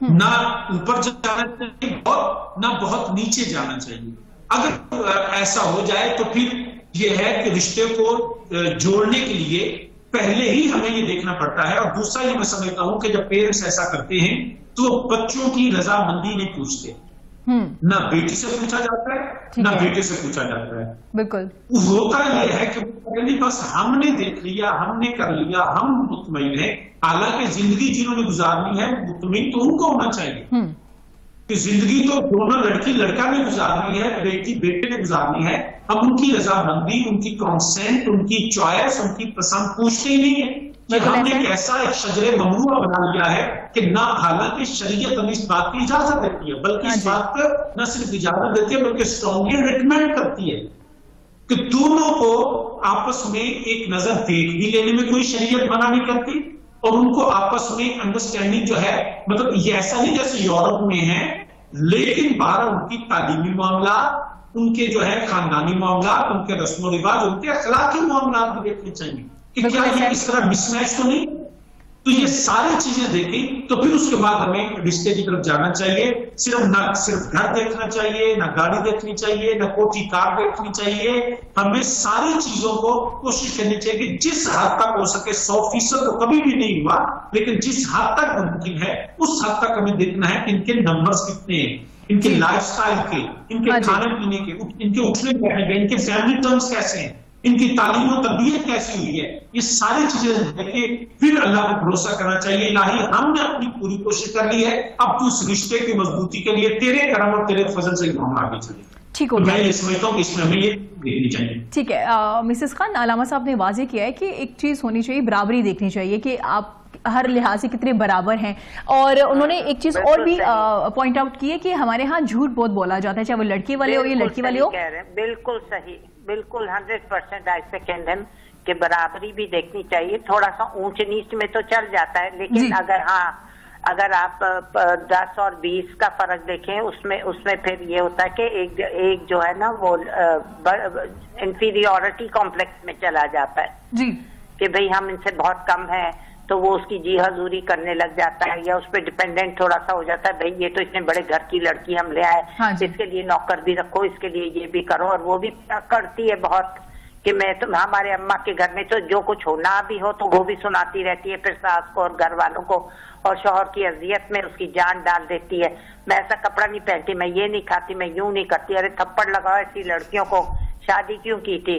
نہ اوپر جانا چاہیے نہ بہت نیچے جانا چاہیے. اگر ایسا ہو جائے تو پھر یہ ہے کہ رشتے کو جوڑنے کے لیے پہلے ہی ہمیں یہ دیکھنا پڑتا ہے. اور دوسرا یہ میں سمجھتا ہوں کہ جب پیرنٹس ایسا کرتے ہیں تو بچوں کی رضامندی نہیں پوچھتے. نہ بیٹی سے پوچھا جاتا ہے نہ بیٹے سے پوچھا جاتا ہے. بالکل ہوتا یہ ہے کہ بس ہم نے دیکھ لیا, ہم نے کر لیا, ہم مطمئن ہیں. حالانکہ زندگی جنہوں نے گزارنی ہے مطمئن تو ان کو ہونا چاہیے کہ زندگی تو دونوں لڑکی لڑکا نے گزارنی ہے, بیٹی بیٹے نے گزارنی ہے. ہم ان کی رضامندی, ان کی کانسینٹ, ان کی چوائس, ان کی پسند پوچھتے ہی نہیں ہے. ہم نے ایسا ایک شجر ممنوع بنا لیا ہے کہ نہ, حالانکہ شریعت ہمیں اس بات کی اجازت دیتی ہے, بلکہ اس بات پر نہ صرف اجازت دیتی ہے بلکہ اسٹرانگلی ریکمینڈ کرتی ہے کہ دونوں کو آپس میں ایک نظر دیکھ بھی لینے میں کوئی شریعت منع نہیں کرتی, اور ان کو آپس میں انڈرسٹینڈنگ جو ہے, مطلب یہ ایسا نہیں جیسے یورپ میں ہے, لیکن بارہ ان کی تعلیمی معاملات, ان کے جو ہے خاندانی معاملات, ان کے رسم و رواج, ان کے اخلاقی معاملات بھی دیکھنے چاہیے کہ کیا یہ اس طرح مس میچ تو نہیں. تو یہ ساری چیزیں دیکھیں تو پھر اس کے بعد ہمیں رشتے کی طرف جانا چاہیے. صرف گھر دیکھنا چاہیے, نہ گاڑی دیکھنی چاہیے, نہ کوٹھی کار دیکھنی چاہیے. ہمیں ساری چیزوں کو کوشش کرنی چاہیے کہ جس حد تک ہو سکے, 100% تو کبھی بھی نہیں ہوا, لیکن جس حد تک ممکن ہے اس حد تک ہمیں دیکھنا ہے کہ ان کے نمبرز کتنے ہیں, ان کے لائف سٹائل کے, ان کے کھانے پینے کے, ان کے اٹھنے بیٹھنے کے, ان کے فیملی ٹرمز کیسے ہیں, ان کی تعلیم و تربیت کیسی ہوئی ہے. یہ ساری چیزیں دیکھیں پھر اللہ پر بھروسہ کرنا چاہیے. الہی ہم نے اپنی پوری کوشش کر لی ہے, اب تو اس رشتے کی مضبوطی کے لیے تیرے کرم اور تیرے فضل سے ہم آگے چلیں. ٹھیک ہو, میں یہ سمجھتا ہوں کہ اس میں ہمیں یہ دیکھنی چاہیے. ٹھیک ہے. مسز خان, علامہ صاحب نے واضح کیا ہے کہ ایک چیز ہونی چاہیے, برابری دیکھنی چاہیے کہ آپ ہر لحاظ سے کتنے برابر ہیں. اور انہوں نے ایک چیز اور بھی پوائنٹ آؤٹ کی ہے کہ ہمارے ہاں جھوٹ بہت بولا جاتا ہے, چاہے وہ لڑکی والے ہو یا لڑکی والے ہو. بالکل صحیح, بالکل 100% آئی سیکنڈ ہم کہ برابری بھی دیکھنی چاہیے. تھوڑا سا اونچ نیچ میں تو چل جاتا ہے, لیکن اگر آپ 10 اور 20 کا فرق دیکھیں, اس میں پھر یہ ہوتا ہے کہ ایک جو ہے نا وہ انفیریورٹی کمپلیکس میں چلا جاتا ہے جی, کہ بھئی ہم ان سے بہت کم ہیں, تو وہ اس کی جی حضوری کرنے لگ جاتا ہے, یا اس پہ ڈیپینڈنٹ تھوڑا سا ہو جاتا ہے. بھئی یہ تو اتنے بڑے گھر کی لڑکی ہم لے آئے, اس کے لیے نوکر بھی رکھو, اس کے لیے یہ بھی کرو. اور وہ بھی کرتی ہے بہت کہ میں تو, ہمارے اماں کے گھر میں تو جو کچھ ہونا بھی ہو تو وہ بھی سناتی رہتی ہے پھر ساس کو اور گھر والوں کو, اور شوہر کی اذیت میں اس کی جان ڈال دیتی ہے. میں ایسا کپڑا نہیں پہنتی, میں یہ نہیں کھاتی, میں یوں نہیں کرتی. ارے تھپڑ لگاؤ ایسی لڑکیوں کو, شادی کیوں کی تھی؟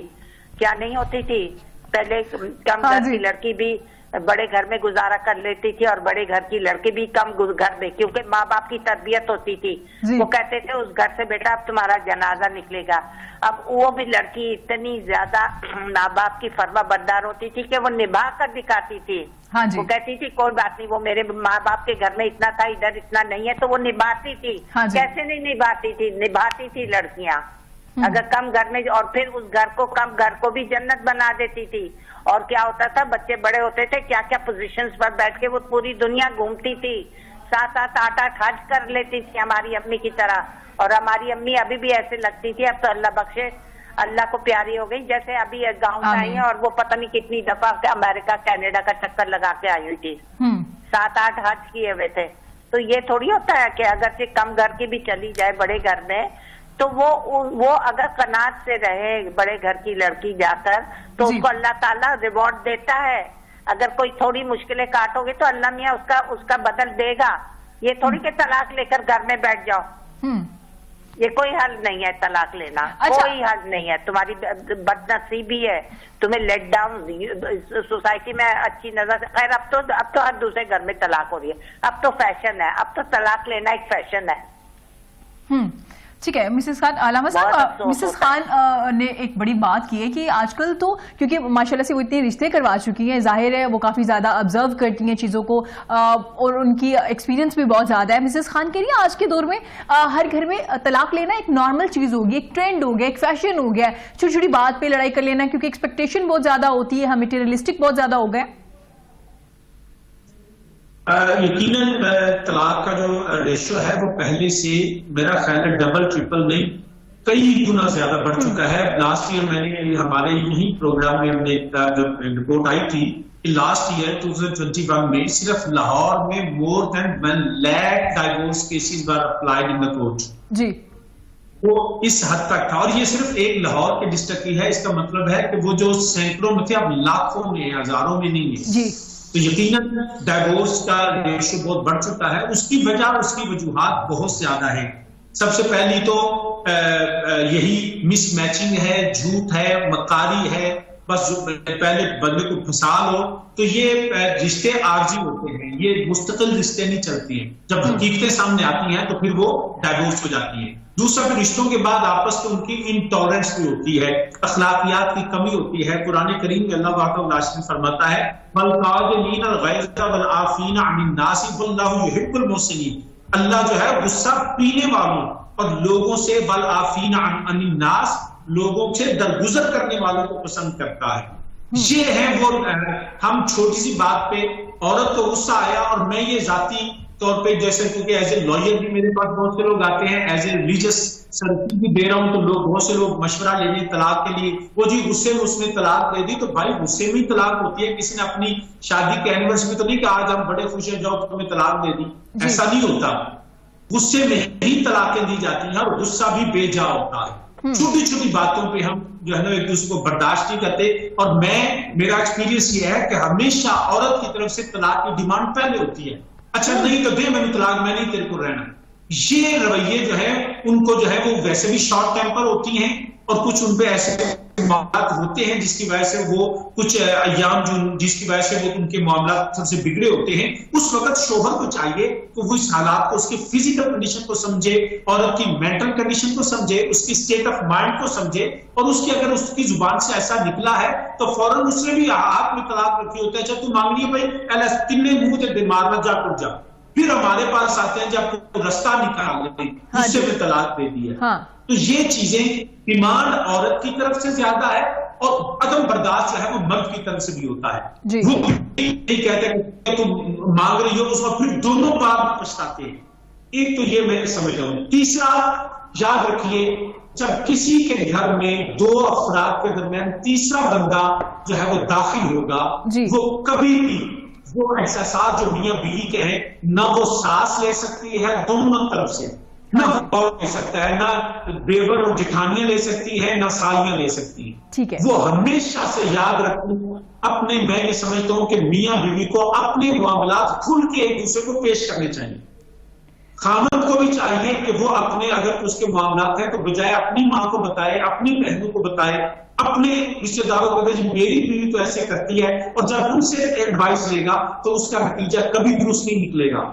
کیا نہیں ہوتی تھی پہلے؟ کم گھر کی لڑکی بھی بڑے گھر میں گزارا کر لیتی تھی, اور بڑے گھر کی لڑکی بھی کم گھر میں, کیونکہ ماں باپ کی تربیت ہوتی تھی. وہ کہتے تھے اس گھر سے بیٹا اب تمہارا جنازہ نکلے گا. اب وہ بھی لڑکی اتنی زیادہ ماں باپ کی فرما بردار ہوتی تھی کہ وہ نبھا کر دکھاتی تھی. وہ کہتی تھی کوئی بات نہیں, وہ میرے ماں باپ کے گھر میں اتنا تھا, ادھر اتنا نہیں ہے, تو وہ نبھاتی تھی. کیسے نہیں نبھاتی تھی؟ نبھاتی تھی لڑکیاں اگر کم گھر میں, اور پھر اس کم گھر کو بھی جنت بنا دیتی تھی. اور کیا ہوتا تھا, بچے بڑے ہوتے تھے, کیا کیا پوزیشنز پر بیٹھ کے وہ پوری دنیا گھومتی تھی, 7-8 8 حج کر لیتی تھی ہماری امی کی طرح. اور ہماری امی ابھی بھی ایسے لگتی تھی, اب تو اللہ بخشے اللہ کو پیاری ہو گئی, جیسے ابھی ایک گاؤں میں آئی ہیں اور وہ پتہ نہیں کتنی دفعہ امریکہ کینیڈا کا چکر لگا کے آئی ہوئی تھی, 7-8 حج کیے ہوئے تھے. تو یہ تھوڑی ہوتا ہے کہ اگر سے کم گھر کی بھی چلی جائے بڑے گھر میں, تو وہ اگر قناعت سے رہے بڑے گھر کی لڑکی جا کر, تو اس کو اللہ تعالیٰ ریوارڈ دیتا ہے. اگر کوئی تھوڑی مشکلیں کاٹو گے تو اللہ میاں اس کا بدل دے گا. یہ تھوڑی کہ طلاق لے کر گھر میں بیٹھ جاؤ, یہ کوئی حل نہیں ہے. طلاق لینا کوئی حل نہیں ہے. تمہاری بد نصیبی ہے, تمہیں لیٹ ڈاؤن سوسائٹی میں اچھی نظر سے. خیر اب تو ہر دوسرے گھر میں طلاق ہو رہی ہے, اب تو فیشن ہے, اب تو طلاق لینا ایک فیشن ہے. ٹھیک ہے. مسز خان, علامہ صاحب, مسز خان نے ایک بڑی بات کی ہے کہ آج کل تو کیونکہ ماشاءاللہ سے وہ اتنے رشتے کروا چکی ہیں, ظاہر ہے وہ کافی زیادہ آبزرو کرتی ہیں چیزوں کو, اور ان کی ایکسپیرینس بھی بہت زیادہ ہے. مسز خان کہہ رہی ہے آج کے دور میں ہر گھر میں طلاق لینا ایک نارمل چیز ہوگی, ایک ٹرینڈ ہو گیا, ایک فیشن ہو گیا, چھوٹی چھوٹی بات پہ لڑائی کر لینا, کیونکہ ایکسپیکٹیشن بہت زیادہ ہوتی ہے, مٹیریلسٹک بہت زیادہ ہو گئے. یقیناً طلاق کا جو ریشو ہے وہ پہلے سے میرا خیال ہے ڈبل ٹرپل نہیں کئی گنا زیادہ بڑھ چکا ہے. لاسٹ ایئر میں نے ہمارے یہی پروگرام میں ہم نے جب رپورٹ آئی تھی لاسٹ ایئر 2021 میں صرف لاہور میں more than 1 lakh divorce cases were applied in the court. جی وہ اس حد تک تھا، اور یہ صرف ایک لاہور کے ڈسٹرکٹ کی ہے. اس کا مطلب ہے کہ وہ جو سینکڑوں میں تھے اب لاکھوں میں، ہزاروں میں نہیں ہے. جی تو یقیناً ڈائیورس کا ریشو بہت بڑھ چکا ہے. اس کی وجہ، اس کی وجوہات بہت زیادہ ہیں. سب سے پہلی تو یہی مس میچنگ ہے، جھوٹ ہے، مکاری ہے. بس پہلے بندے کو پھنسا لو تو یہ رشتے عارضی ہوتے ہیں، یہ مستقل رشتے نہیں چلتے ہیں. جب حقیقتیں سامنے آتی ہیں تو پھر وہ ڈائیورس ہو جاتی ہیں. دوسرا پھر رشتوں کے بعد آپس میں ان کی انٹالرنس بھی ہوتی ہے، اخلاقیات کی کمی ہوتی ہے. قرآن کریم میں اللہ وحدہ لا شریک فرماتا ہے وَالْقَاضِمِينَ الْغَيْظَ وَالْعَافِينَ عَنِ النَّاسِ وَاللَّهُ يُحِبُّ الْمُحْسِنِينَ. اللہ جو ہے غصہ پینے والوں اور لوگوں سے، وَالْعَافِينَ عَنِ النَّاسِ، لوگوں سے درگزر کرنے والوں کو پسند کرتا ہے. یہ ہے وہ، ہم چھوٹی سی بات پہ عورت کو غصہ آیا اور میں یہ ذاتی طور پہ، جیسے کیونکہ ایز اے لائر بھی میرے پاس بہت سے لوگ آتے ہیں، ایز اے ریلیجس سرٹیفکیٹ بھی دے رہا ہوں، تو لوگ بہت سے لوگ مشورہ لے لیں طلاق کے لیے. وہ جی غصے میں اس نے طلاق دے دی، تو بھائی غصے میں ہی طلاق ہوتی ہے. کسی نے اپنی شادی کے اینیورسری تو نہیں کہ آج ہم بڑے خوش ہیں جاؤ تمہیں طلاق دے دی، ایسا نہیں ہوتا. غصے میں ہی طلاقیں دی جاتی ہیں اور غصہ بھی بے جا ہوتا ہے. چھوٹی چھوٹی باتوں پہ ہم جو ہے نا ایک دوسرے کو برداشت نہیں کرتے. اور میرا ایکسپیرینس یہ ہے کہ ہمیشہ عورت کی طرف سے طلاق کی ڈیمانڈ پہلے ہوتی ہے. اچھا نہیں تو دے میں نے طلاق، میں نہیں تیرے کو رہنا. یہ رویے جو ہے ان کو جو ہے وہ ویسے بھی شارٹ ٹیمپر ہوتی ہیں، اور کچھ ان پہ ایسے معاملات ہوتے ہیں جس کی وجہ سے وہ کچھ ایام جس کی وجہ سے وہ ان کے معاملات سب سے بگڑے ہوتے ہیں. اس وقت شوہر کو چاہیے کہ وہ اس حالات کو، اس کی فزیکل کنڈیشن کو سمجھے، عورت کی مینٹل کنڈیشن کو سمجھے، اس کی اسٹیٹ آف مائنڈ کو سمجھے، اور اس کی اگر اس کی زبان سے ایسا نکلا ہے تو فوراً اس نے بھی ہاتھ میں طلاق رکھی ہوتا ہے. اچھا تو مانگ لیے بھائی تین نے منہ سے مارنا جا ٹوٹ جا. پھر ہمارے پاس آتے ہیں جب رستہ نکال لیتے ہیں اس سے بھی طلاق دے دی ہے. تو یہ چیزیں ڈیمانڈ عورت کی طرف سے زیادہ ہے، اور عدم برداشت جو ہے وہ مرد کی طرف سے بھی ہوتا ہے. وہ نہیں کہتے کہ تم مانگ رہی ہو، اس وقت پھر دونوں بعد میں پچھتاتے ہیں. ایک تو یہ میں سمجھ رہا ہوں. تیسرا یاد رکھیے، جب کسی کے گھر میں دو افراد کے درمیان تیسرا بندہ جو ہے وہ داخل ہوگا، وہ کبھی بھی وہ احساسات جو میاں بیوی کے ہیں، نہ وہ سانس لے سکتی ہے دونوں طرف سے، نہ وہ لے سکتا ہے، نہ دیور اور جٹھانیاں لے سکتی ہے، نہ سالیاں لے سکتی ہے. وہ ہمیشہ سے یاد رکھیں اپنے، میں یہ سمجھتا ہوں کہ میاں بیوی کو اپنے معاملات کھل کے ایک دوسرے کو پیش کرنے چاہیے. خامد کو بھی چاہیے کہ وہ اپنے، اگر اس کے معاملات ہیں تو بجائے اپنی ماں کو بتائے، اپنی بہنوں کو بتائے، اپنے رشتے داروں کو بتائے میری بیوی تو ایسے کرتی ہے، اور جب ان سے ایڈوائس لے گا تو اس کا نتیجہ کبھی درست نہیں نکلے گا.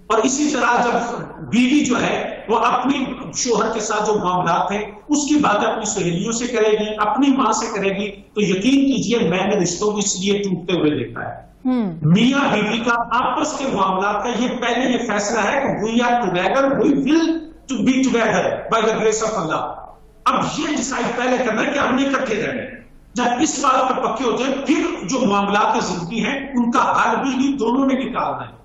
اور اسی طرح جب بیوی جو ہے وہ اپنی شوہر کے ساتھ جو معاملات ہیں اس کی باتیں اپنی سہیلیوں سے کرے گی، اپنی ماں سے کرے گی، تو یقین کیجئے میں نے رشتوں کو اس لیے ٹوٹتے ہوئے دیکھا ہے. میاں بیوی کا آپس کے معاملات کا یہ پہلے یہ فیصلہ ہے کہ we are together, we will to be together by the grace of Allah. اب یہ ڈیسائیڈ پہلے کرنا ہے کہ ہم نے اکٹھے رہنا ہے. جب اس بات پر پکے ہوتے ہیں پھر جو معاملات زندگی ہیں ان کا حل بھی دونوں نے نکالنا ہے.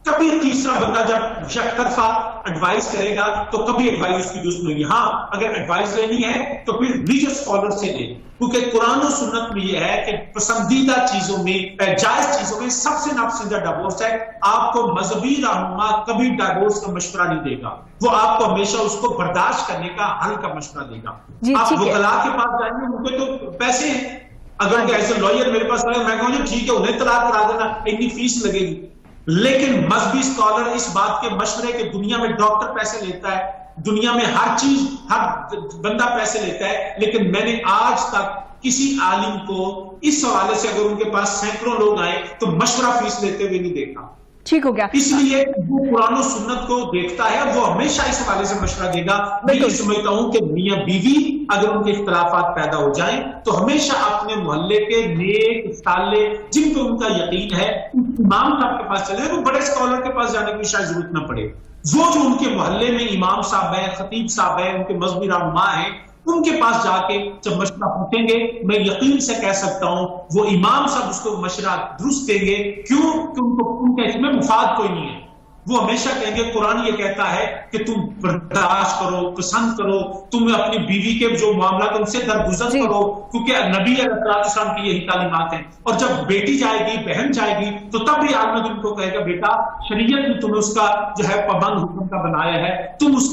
کبھی تیسرا بندہ جب یک طرفہ ایڈوائز کرے گا تو کبھی ایڈوائز کی درست نہیں. ہاں اگر ایڈوائز لینی ہے تو پھر ریلیجس اسکالر سے لے، کیونکہ قرآن و سنت میں یہ ہے کہ پسندیدہ چیزوں میں، جائز چیزوں میں سب سے ناپسندیدہ ڈائیورس ہے. آپ کو مذہبی رہنما کبھی ڈائیورس کا مشورہ نہیں دے گا، وہ آپ کو ہمیشہ اس کو برداشت کرنے کا حل کا مشورہ دے گا. آپ وکلاء کے پاس جائیں گے، ان کو تو پیسے ہیں. اگر ایسے لائر میرے پاس آئے میں کہوں گی ٹھیک ہے انہیں طلاق کرا دینا، اتنی فیس لگے گی. لیکن مذہبی اسکالر اس بات کے مشورے کہ دنیا میں ڈاکٹر پیسے لیتا ہے، دنیا میں ہر چیز، ہر بندہ پیسے لیتا ہے، لیکن میں نے آج تک کسی عالم کو اس حوالے سے اگر ان کے پاس سینکڑوں لوگ آئے تو مشورہ فیس لیتے ہوئے نہیں دیکھا. ٹھیک ہو گیا. اس لیے وہ قرآن و سنت کو دیکھتا ہے، وہ ہمیشہ اس حوالے سے مشورہ دے گا. میں یہ سمجھتا ہوں کہ میاں بیوی اگر ان کے اختلافات پیدا ہو جائیں تو ہمیشہ اپنے محلے کے نیک سالے جن پہ ان کا یقین ہے امام صاحب کے پاس چلے. وہ بڑے اسکالر کے پاس جانے کی شاید ضرورت نہ پڑے. وہ جو ان کے محلے میں امام صاحب ہیں، خطیب صاحب ہیں، ان کے مذہبی رہنما ہیں، ان کے پاس جا کے جب مشورہ پوچھیں گے میں یقین سے کہہ سکتا ہوں وہ امام صاحب اس کو مشورہ درست دیں گے. کیوں؟ کہ ان کو ان کے اس میں مفاد کوئی نہیں ہے. وہ ہمیشہ کہیں گے قرآن یہ کہتا ہے کہ تم برداشت کرو، پسند کرو، تم اپنی بیوی کے جو معاملات ان سے درگزر کرو، کیونکہ نبی علیہ السلام کی یہی تعلیمات ہیں. اور جب بیٹی جائے گی، بہن جائے گی، تو تب بھی آدمی ان کو کہے گا بیٹا شریعت نے تمہیں اس کا جو ہے پابند حکم کا بنایا ہے، تم اس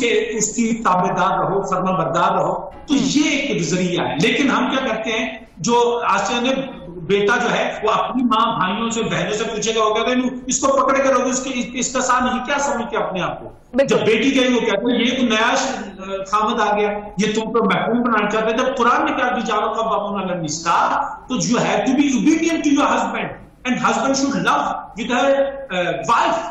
کی تابع دار رہو، فرما بردار رہو. تو یہ ایک ذریعہ ہے. لیکن ہم کیا کرتے ہیں، جو آسیہ نے بیٹا جو ہے وہ اپنی ماں بھائیوں سے بہنوں سے پوچھے گا، وہ کہتے ہیں اس کو پکڑ کے رہو، اس کا ساتھ نہیں، کیا سمجھتے اپنے آپ کو. جب بیٹی گئی وہ کہتے ہیں یہ تو نیا خامد آ گیا، یہ تم کو محکوم بنانا چاہتے ہیں. جب قرآن نے کہا رجال قوامون علی النساء، تو جو ہے to be obedient to your husband and husband should love with her wife.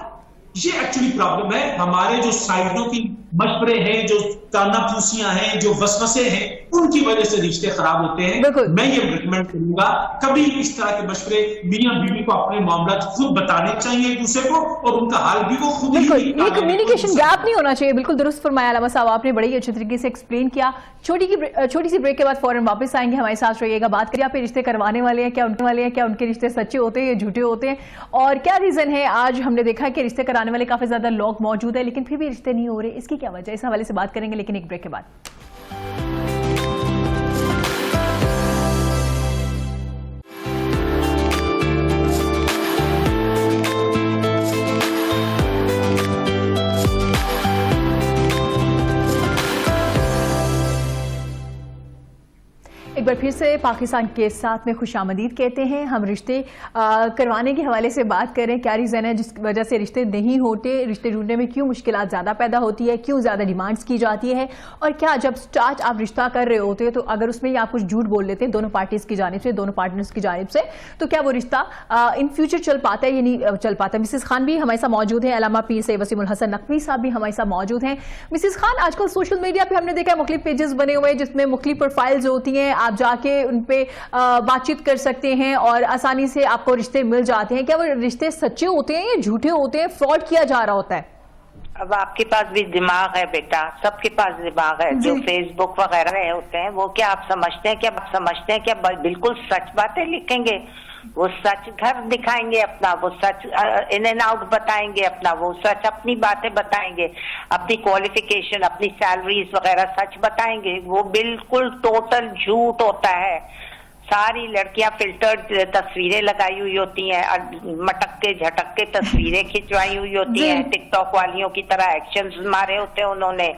یہ ایکچولی پرابلم ہے. ہمارے جو سائڈوں کی مشورے ہیں، جو تانا پوسیاں ہیں، جو وسوسے ہیں، ان کی وجہ سے رشتے خراب ہوتے ہیں. میں یہ ریکمینڈ کروں گا کبھی اس طرح کے مشورے میاں بیوی کو اپنے معاملات خود بتانے چاہیے ایک دوسرے کو، اور ان کا حال بھی وہ خود ہی. یہ کمیونیکیشن گیپ نہیں ہونا چاہیے. بالکل درست فرمایا علامہ صاحب، آپ نے بڑے ہی اچھے طریقے سے ایکسپلین کیا. چھوٹی سی بریک کے بعد فوراً واپس آئیں گے. ہمارے ساتھ رہیے گا. بات کریے آپ رشتے کروانے والے ہیں، کیا ان کے رشتے سچے ہوتے ہیں یا جھوٹے ہوتے ہیں، اور کیا ریزن ہے. آج ہم نے دیکھا کہ رشتے کرانے والے کافی زیادہ لوگ موجود ہیں لیکن پھر بھی رشتے نہیں ہو رہے. اس کی کیا وجہ ہے، اس حوالے سے بات کریں گے لیکن ایک بریک کے بعد. ایک بار پھر سے پاکستان کے ساتھ میں خوش آمدید کہتے ہیں. ہم رشتے کروانے کے حوالے سے بات کریں. کیا ریزن ہے جس وجہ سے رشتے نہیں ہوتے، رشتے ڈھونڈنے میں کیوں مشکلات زیادہ پیدا ہوتی ہے، کیوں زیادہ ڈیمانڈز کی جاتی ہے، اور کیا جب سٹارٹ آپ رشتہ کر رہے ہوتے ہیں تو اگر اس میں آپ کچھ جھوٹ بول لیتے ہیں دونوں پارٹیز کی جانب سے، دونوں پارٹنرز کی جانب سے، تو کیا وہ رشتہ ان فیوچر چل پاتا ہے یا نہیں چل پاتا. مسز خان بھی ہمارے ساتھ موجود ہیں، علامہ پیر سید وسیم الحسن نقوی صاحب بھی ہمارے ساتھ موجود ہیں. مسز خان، آج کل سوشل میڈیا پہ ہم نے دیکھا ہے مختلف پیجز بنے ہوئے ہیں جس میں مختلف پروفائلز ہوتی ہیں، آپ جا کے ان پہ بات چیت کر سکتے ہیں اور آسانی سے آپ کو رشتے مل جاتے ہیں. کیا وہ رشتے سچے ہوتے ہیں یا جھوٹے ہوتے ہیں، فراڈ کیا جا رہا ہوتا ہے؟ اب آپ کے پاس بھی دماغ ہے بیٹا، سب کے پاس دماغ ہے. جو فیس بک وغیرہ رہے ہوتے ہیں وہ کیا آپ سمجھتے ہیں کیا بالکل سچ باتیں لکھیں گے؟ وہ سچ گھر دکھائیں گے اپنا، وہ سچ ان اینڈ آؤٹ بتائیں گے اپنا، وہ سچ اپنی باتیں بتائیں گے، اپنی کوالیفیکیشن، اپنی سیلریز وغیرہ سچ بتائیں گے. وہ بالکل ٹوٹل جھوٹ ہوتا ہے. ساری لڑکیاں فلٹرڈ تصویریں لگائی ہوئی ہوتی ہیں، مٹک کے جھٹک کے تصویریں کھنچوائی ہوئی ہوتی ہیں، ٹک ٹاک والیوں کی طرح ایکشنز مارے ہوتے ہیں انہوں نے.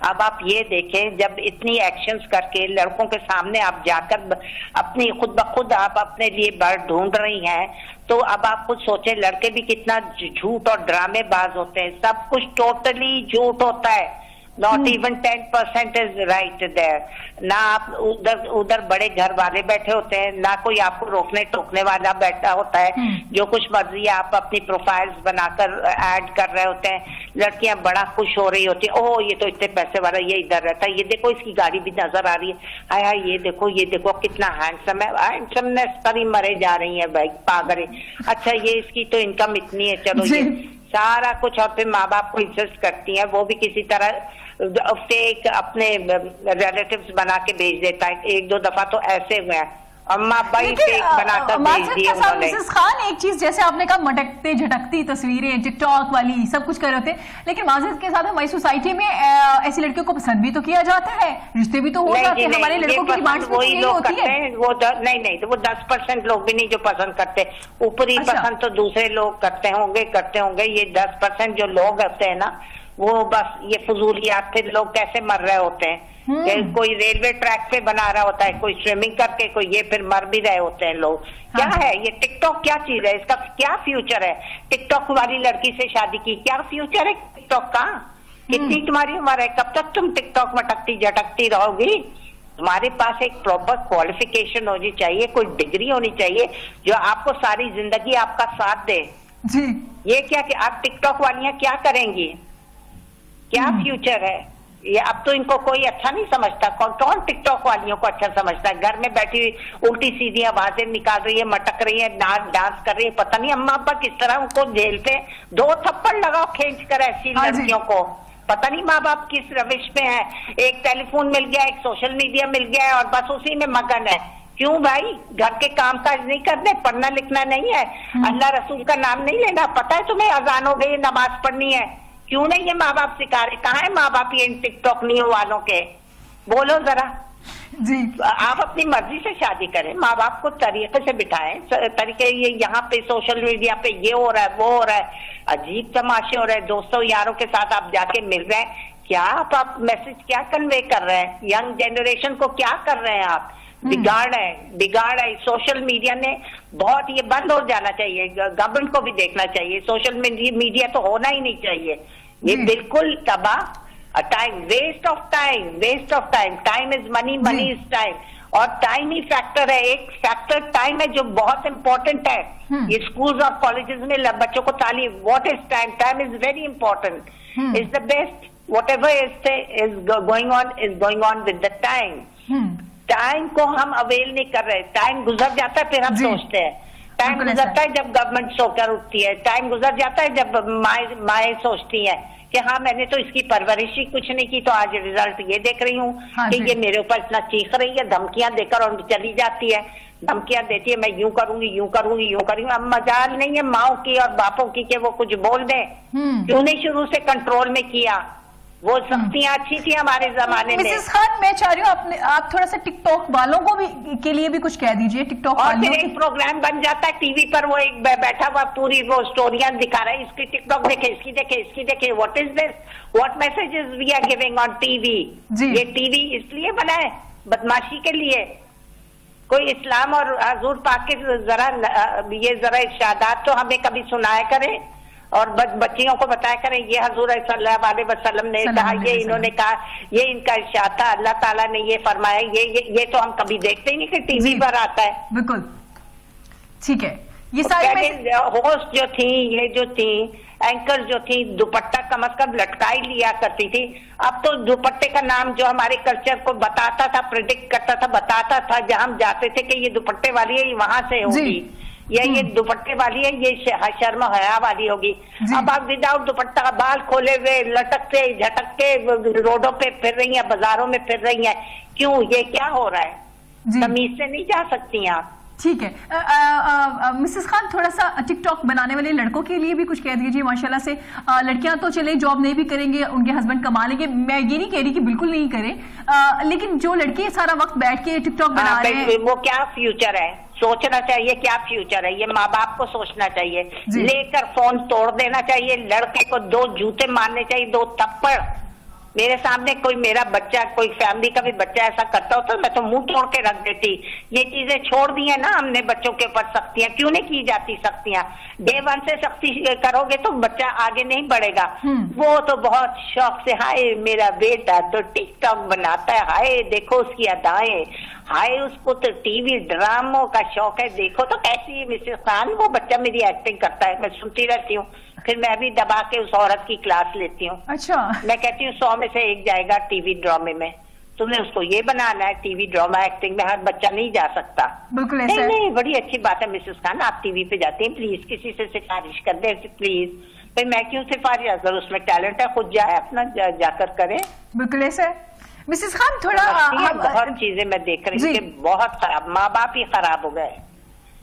اب آپ یہ دیکھیں جب اتنی ایکشنز کر کے لڑکوں کے سامنے آپ جا کر اپنی خود بخود آپ اپنے لیے برڈ ڈھونڈ رہی ہیں، تو اب آپ خود سوچیں لڑکے بھی کتنا جھوٹ اور ڈرامے باز ہوتے ہیں. سب کچھ ٹوٹلی جھوٹ ہوتا ہے. Not even 10% is right there. نہ آپ ادھر بڑے گھر والے بیٹھے ہوتے ہیں، نہ کوئی آپ کو روکنے ٹوکنے والا بیٹھا ہوتا ہے. جو کچھ مرضی آپ اپنی پروفائلز بنا کر ایڈ کر رہے ہوتے ہیں. لڑکیاں بڑا خوش ہو رہی ہوتی ہیں، اوہ یہ تو اتنے پیسے والا، یہ ادھر رہتا ہے، یہ دیکھو اس کی گاڑی بھی نظر آ رہی ہے، ہائے ہائے یہ دیکھو کتنا ہینڈسم ہے. ہینڈسمنیس پر ہی مرے جا رہی ہیں بھائی پاگل. اچھا یہ اس کی تو انکم اتنی ہے، چلو یہ سارا کچھ. اور پھر ماں باپ کو انسسٹ کرتی ہیں، وہ بھی کسی طرح فیک اپنے ریلیٹیوز بنا کے بھیج دیتا ہے. ایک دو دفعہ تو ایسے ہوئے ہیں، اما بائی فیک بنا کر بھیج دی انہوں نے. مسز خان ایک چیز جیسے آپ نے کہا مٹکتے جھٹکتی تصویریں، ٹک ٹاک والی سب کچھ کر رہے تھے، لیکن معذرت کے ساتھ ہماری سوسائٹی میں ایسی لڑکیوں کو پسند بھی تو کیا جاتا ہے، رشتے بھی تو ہو جاتے ہیں. ہمارے لڑکوں کی ڈیمانڈ وہی لوگ کرتے ہیں. وہ نہیں وہ 10% لوگ بھی نہیں جو پسند کرتے، اوپری پسند تو دوسرے لوگ کرتے ہوں گے. یہ 10% جو لوگ ہوتے ہیں نا وہ بس یہ فضولیات. پھر لوگ کیسے مر رہے ہوتے ہیں، کوئی ریلوے ٹریک پہ بنا رہا ہوتا ہے، کوئی سوئمنگ کر کے، کوئی یہ پھر مر بھی رہے ہوتے ہیں لوگ. کیا ہے یہ ٹک ٹاک؟ کیا چیز ہے؟ اس کا کیا فیوچر ہے؟ ٹک ٹاک والی لڑکی سے شادی کی، کیا فیوچر ہے ٹک ٹاک کا؟ کتنی تمہاری عمر ہے؟ کب تک تم ٹک ٹاک مٹکتی جھٹکتی رہو گی؟ تمہارے پاس ایک پراپر کوالیفیکیشن ہونی چاہیے، کوئی ڈگری ہونی چاہیے جو آپ کو ساری زندگی آپ کا ساتھ دے. یہ کیا کہ آپ ٹک ٹاک والیاں کیا کریں گی؟ کیا فیوچر ہے یہ؟ اب تو ان کو کوئی اچھا نہیں سمجھتا. کون ٹک ٹاک والیوں کو اچھا سمجھتا ہے؟ گھر میں بیٹھی الٹی سیدھی آوازیں نکال رہی ہے، مٹک رہی ہے، ڈانس کر رہی ہے. پتہ نہیں اما ابا کس طرح ان کو جھیلتے. 2 تھپڑ لگاؤ کھینچ کر ایسی لڑکیوں کو. پتہ نہیں ماں باپ کس روش میں ہے. ایک ٹیلی فون مل گیا، ایک سوشل میڈیا مل گیا ہے اور بس اسی میں مگن ہے. کیوں بھائی گھر کے کام کاج نہیں کرنے, پڑھنا لکھنا نہیں ہے, اللہ رسول کا نام نہیں لینا, پتہ ہے تمہیں اذان ہو گئی نماز پڑھنی ہے, کیوں نہیں یہ ماں باپ سکھا رہے؟ کہاں ہے ماں باپ یہ ٹک ٹاک نہیں والوں کے؟ بولو ذرا. جی آپ اپنی مرضی سے شادی کریں, ماں باپ کو طریقے سے بٹھائیں, طریقے یہ یہاں پہ سوشل میڈیا پہ یہ ہو رہا ہے وہ ہو رہا ہے, عجیب تماشے ہو رہے ہیں, دوستوں یاروں کے ساتھ آپ جا کے مل رہے ہیں, کیا آپ میسج کیا کنوے کر رہے ہیں ینگ جنریشن کو, کیا کر رہے ہیں آپ؟ بگاڑ ہے. سوشل میڈیا نے بہت, یہ بند ہو جانا چاہیے, گورنمنٹ کو بھی دیکھنا چاہیے, سوشل میڈیا تو ہونا ہی نہیں چاہیے, یہ بالکل تباہ. Time waste of time, time is money, money is time, اور ٹائم ہی فیکٹر ہے, ایک فیکٹر ٹائم ہے جو بہت امپورٹنٹ ہے. یہ اسکولز اور کالجز میں بچوں کو تعلیم, what is time, time is very important, is the best, what ever is going on with the time. Time کو ہم اویل نہیں کر رہے, ٹائم گزر جاتا ہے پھر ہم سوچتے ہیں, ٹائم گزرتا ہے جب گورنمنٹ سو کر اٹھتی ہے, ٹائم گزر جاتا ہے جب مائیں سوچتی ہیں کہ ہاں میں نے تو اس کی پرورش ہی کچھ نہیں کی, تو آج رزلٹ یہ دیکھ رہی ہوں کہ یہ میرے اوپر اتنا چیخ رہی ہے, دھمکیاں دے کر اور چلی جاتی ہے, دھمکیاں دیتی ہے میں یوں کروں گی یوں کروں گی یوں کروں گی. اب مجال نہیں ہے ماؤں کی اور باپوں کی کہ وہ کچھ بول دیں, کیوں نہیں شروع سے کنٹرول میں کیا؟ وہ سختیاں اچھی تھی ہمارے زمانے میں. مسز خان میں چاہ رہی ہوں آپ تھوڑا سا ٹک ٹاک والوں کو بھی کے لیے بھی کچھ کہہ دیجئے. ٹک ٹاک اور پھر ایک پروگرام بن جاتا ہے ٹی وی پر, وہ ایک بیٹھا ہوا پوری وہ اسٹوریاں دکھا رہا ہے, اس کی ٹک ٹاک دیکھے, اس کی دیکھے, اس کی دیکھے, what is this, what messages we are giving on TV. یہ ٹی وی اس لیے بنا ہے بدماشی کے لیے. کوئی اسلام اور حضور پاک کے ذرا ارشادات تو ہمیں کبھی سنایا کرے اور بچیوں کو بتایا کریں, یہ حضور صلی اللہ علیہ وسلم نے کہا, یہ انہوں نے کہا, یہ ان کا ارشاد تھا, اللہ تعالیٰ نے یہ فرمایا, یہ تو ہم کبھی دیکھتے ہی نہیں کہ ٹی وی پر آتا ہے. بالکل ٹھیک ہے. یہ ساری ہوسٹ جو تھی, یہ جو تھی اینکر جو تھی, دوپٹہ کم از کم لٹکائی لیا کرتی تھی. اب تو دوپٹے کا نام جو ہمارے کلچر کو بتاتا تھا, پریڈکٹ کرتا تھا, بتاتا تھا, جہاں ہم جاتے تھے کہ یہ دوپٹے والی ہے, یہ وہاں سے ہوگی, یہ دوپٹے والی ہے, یہ شرم و حیا والی ہوگی. اب آپ وداؤٹ دوپٹہ, بال کھولے ہوئے, لٹکتے جھٹکتے روڈوں پہ پھر رہی ہیں, بازاروں میں پھر رہی ہیں, کیوں؟ یہ کیا ہو رہا ہے؟ تمیز سے نہیں جا سکتی آپ. ٹھیک ہے. مسز خان تھوڑا سا ٹک ٹاک بنانے والے لڑکوں کے لیے بھی کچھ کہہ دیجیے. ماشاءاللہ سے لڑکیاں تو چلے جاب نہیں بھی کریں گے, ان کے ہسبینڈ کما لیں گے, میں یہ نہیں کہہ رہی کہ بالکل نہیں کریں, لیکن جو لڑکی سارا وقت بیٹھ کے ٹک ٹاک بنا رہے ہیں, وہ کیا فیوچر ہے؟ سوچنا چاہیے کیا فیوچر ہے, یہ ماں باپ کو سوچنا چاہیے. لے کر فون توڑ دینا چاہیے, لڑکے کو 2 جوتے مارنے چاہیے, 2 تھپڑ. میرے سامنے کوئی میرا بچہ, کوئی فیملی کا بھی بچہ ایسا کرتا ہوتا میں تو منہ توڑ کے رکھ دیتی. یہ چیزیں چھوڑ دی ہیں نا ہم نے بچوں کے اوپر سختیاں, کیوں نہیں کی جاتی سختیاں؟ ڈے 1 سے سختی کرو گے تو بچہ آگے نہیں بڑھے گا. وہ تو بہت شوق سے, ہائے میرا بیٹا تو ٹک ٹاک بناتا ہے, ہائے دیکھو اس کی ادائیں, ہائے اس کو تو ٹی وی ڈراموں کا شوق ہے, دیکھو تو کیسی ہے مسز خان, وہ بچہ میری ایکٹنگ کرتا ہے, میں سنتی رہتی ہوں. پھر میں بھی دبا کے اس عورت کی کلاس لیتی ہوں. اچھا, میں کہتی ہوں 100 میں سے 1 جائے گا ٹی وی ڈرامے میں, تم نے اس کو یہ بنانا ہے. ٹی وی ڈراما ایکٹنگ میں ہر بچہ نہیں جا سکتا. بالکل نہیں, بڑی اچھی بات ہے مسز خان, آپ ٹی وی پہ جاتے ہیں, پلیز کسی سے سفارش کر دیں پلیز. بھائی میں کیوں سفارش, اگر اس میں ٹیلنٹ ہے خود جائے اپنا جا کر کرے. بالکل ایسا ہے. مسز خان تھوڑا بہت چیزیں میں دیکھ رہی ہوں کہ بہت خراب, ماں باپ ہی خراب ہو گئے.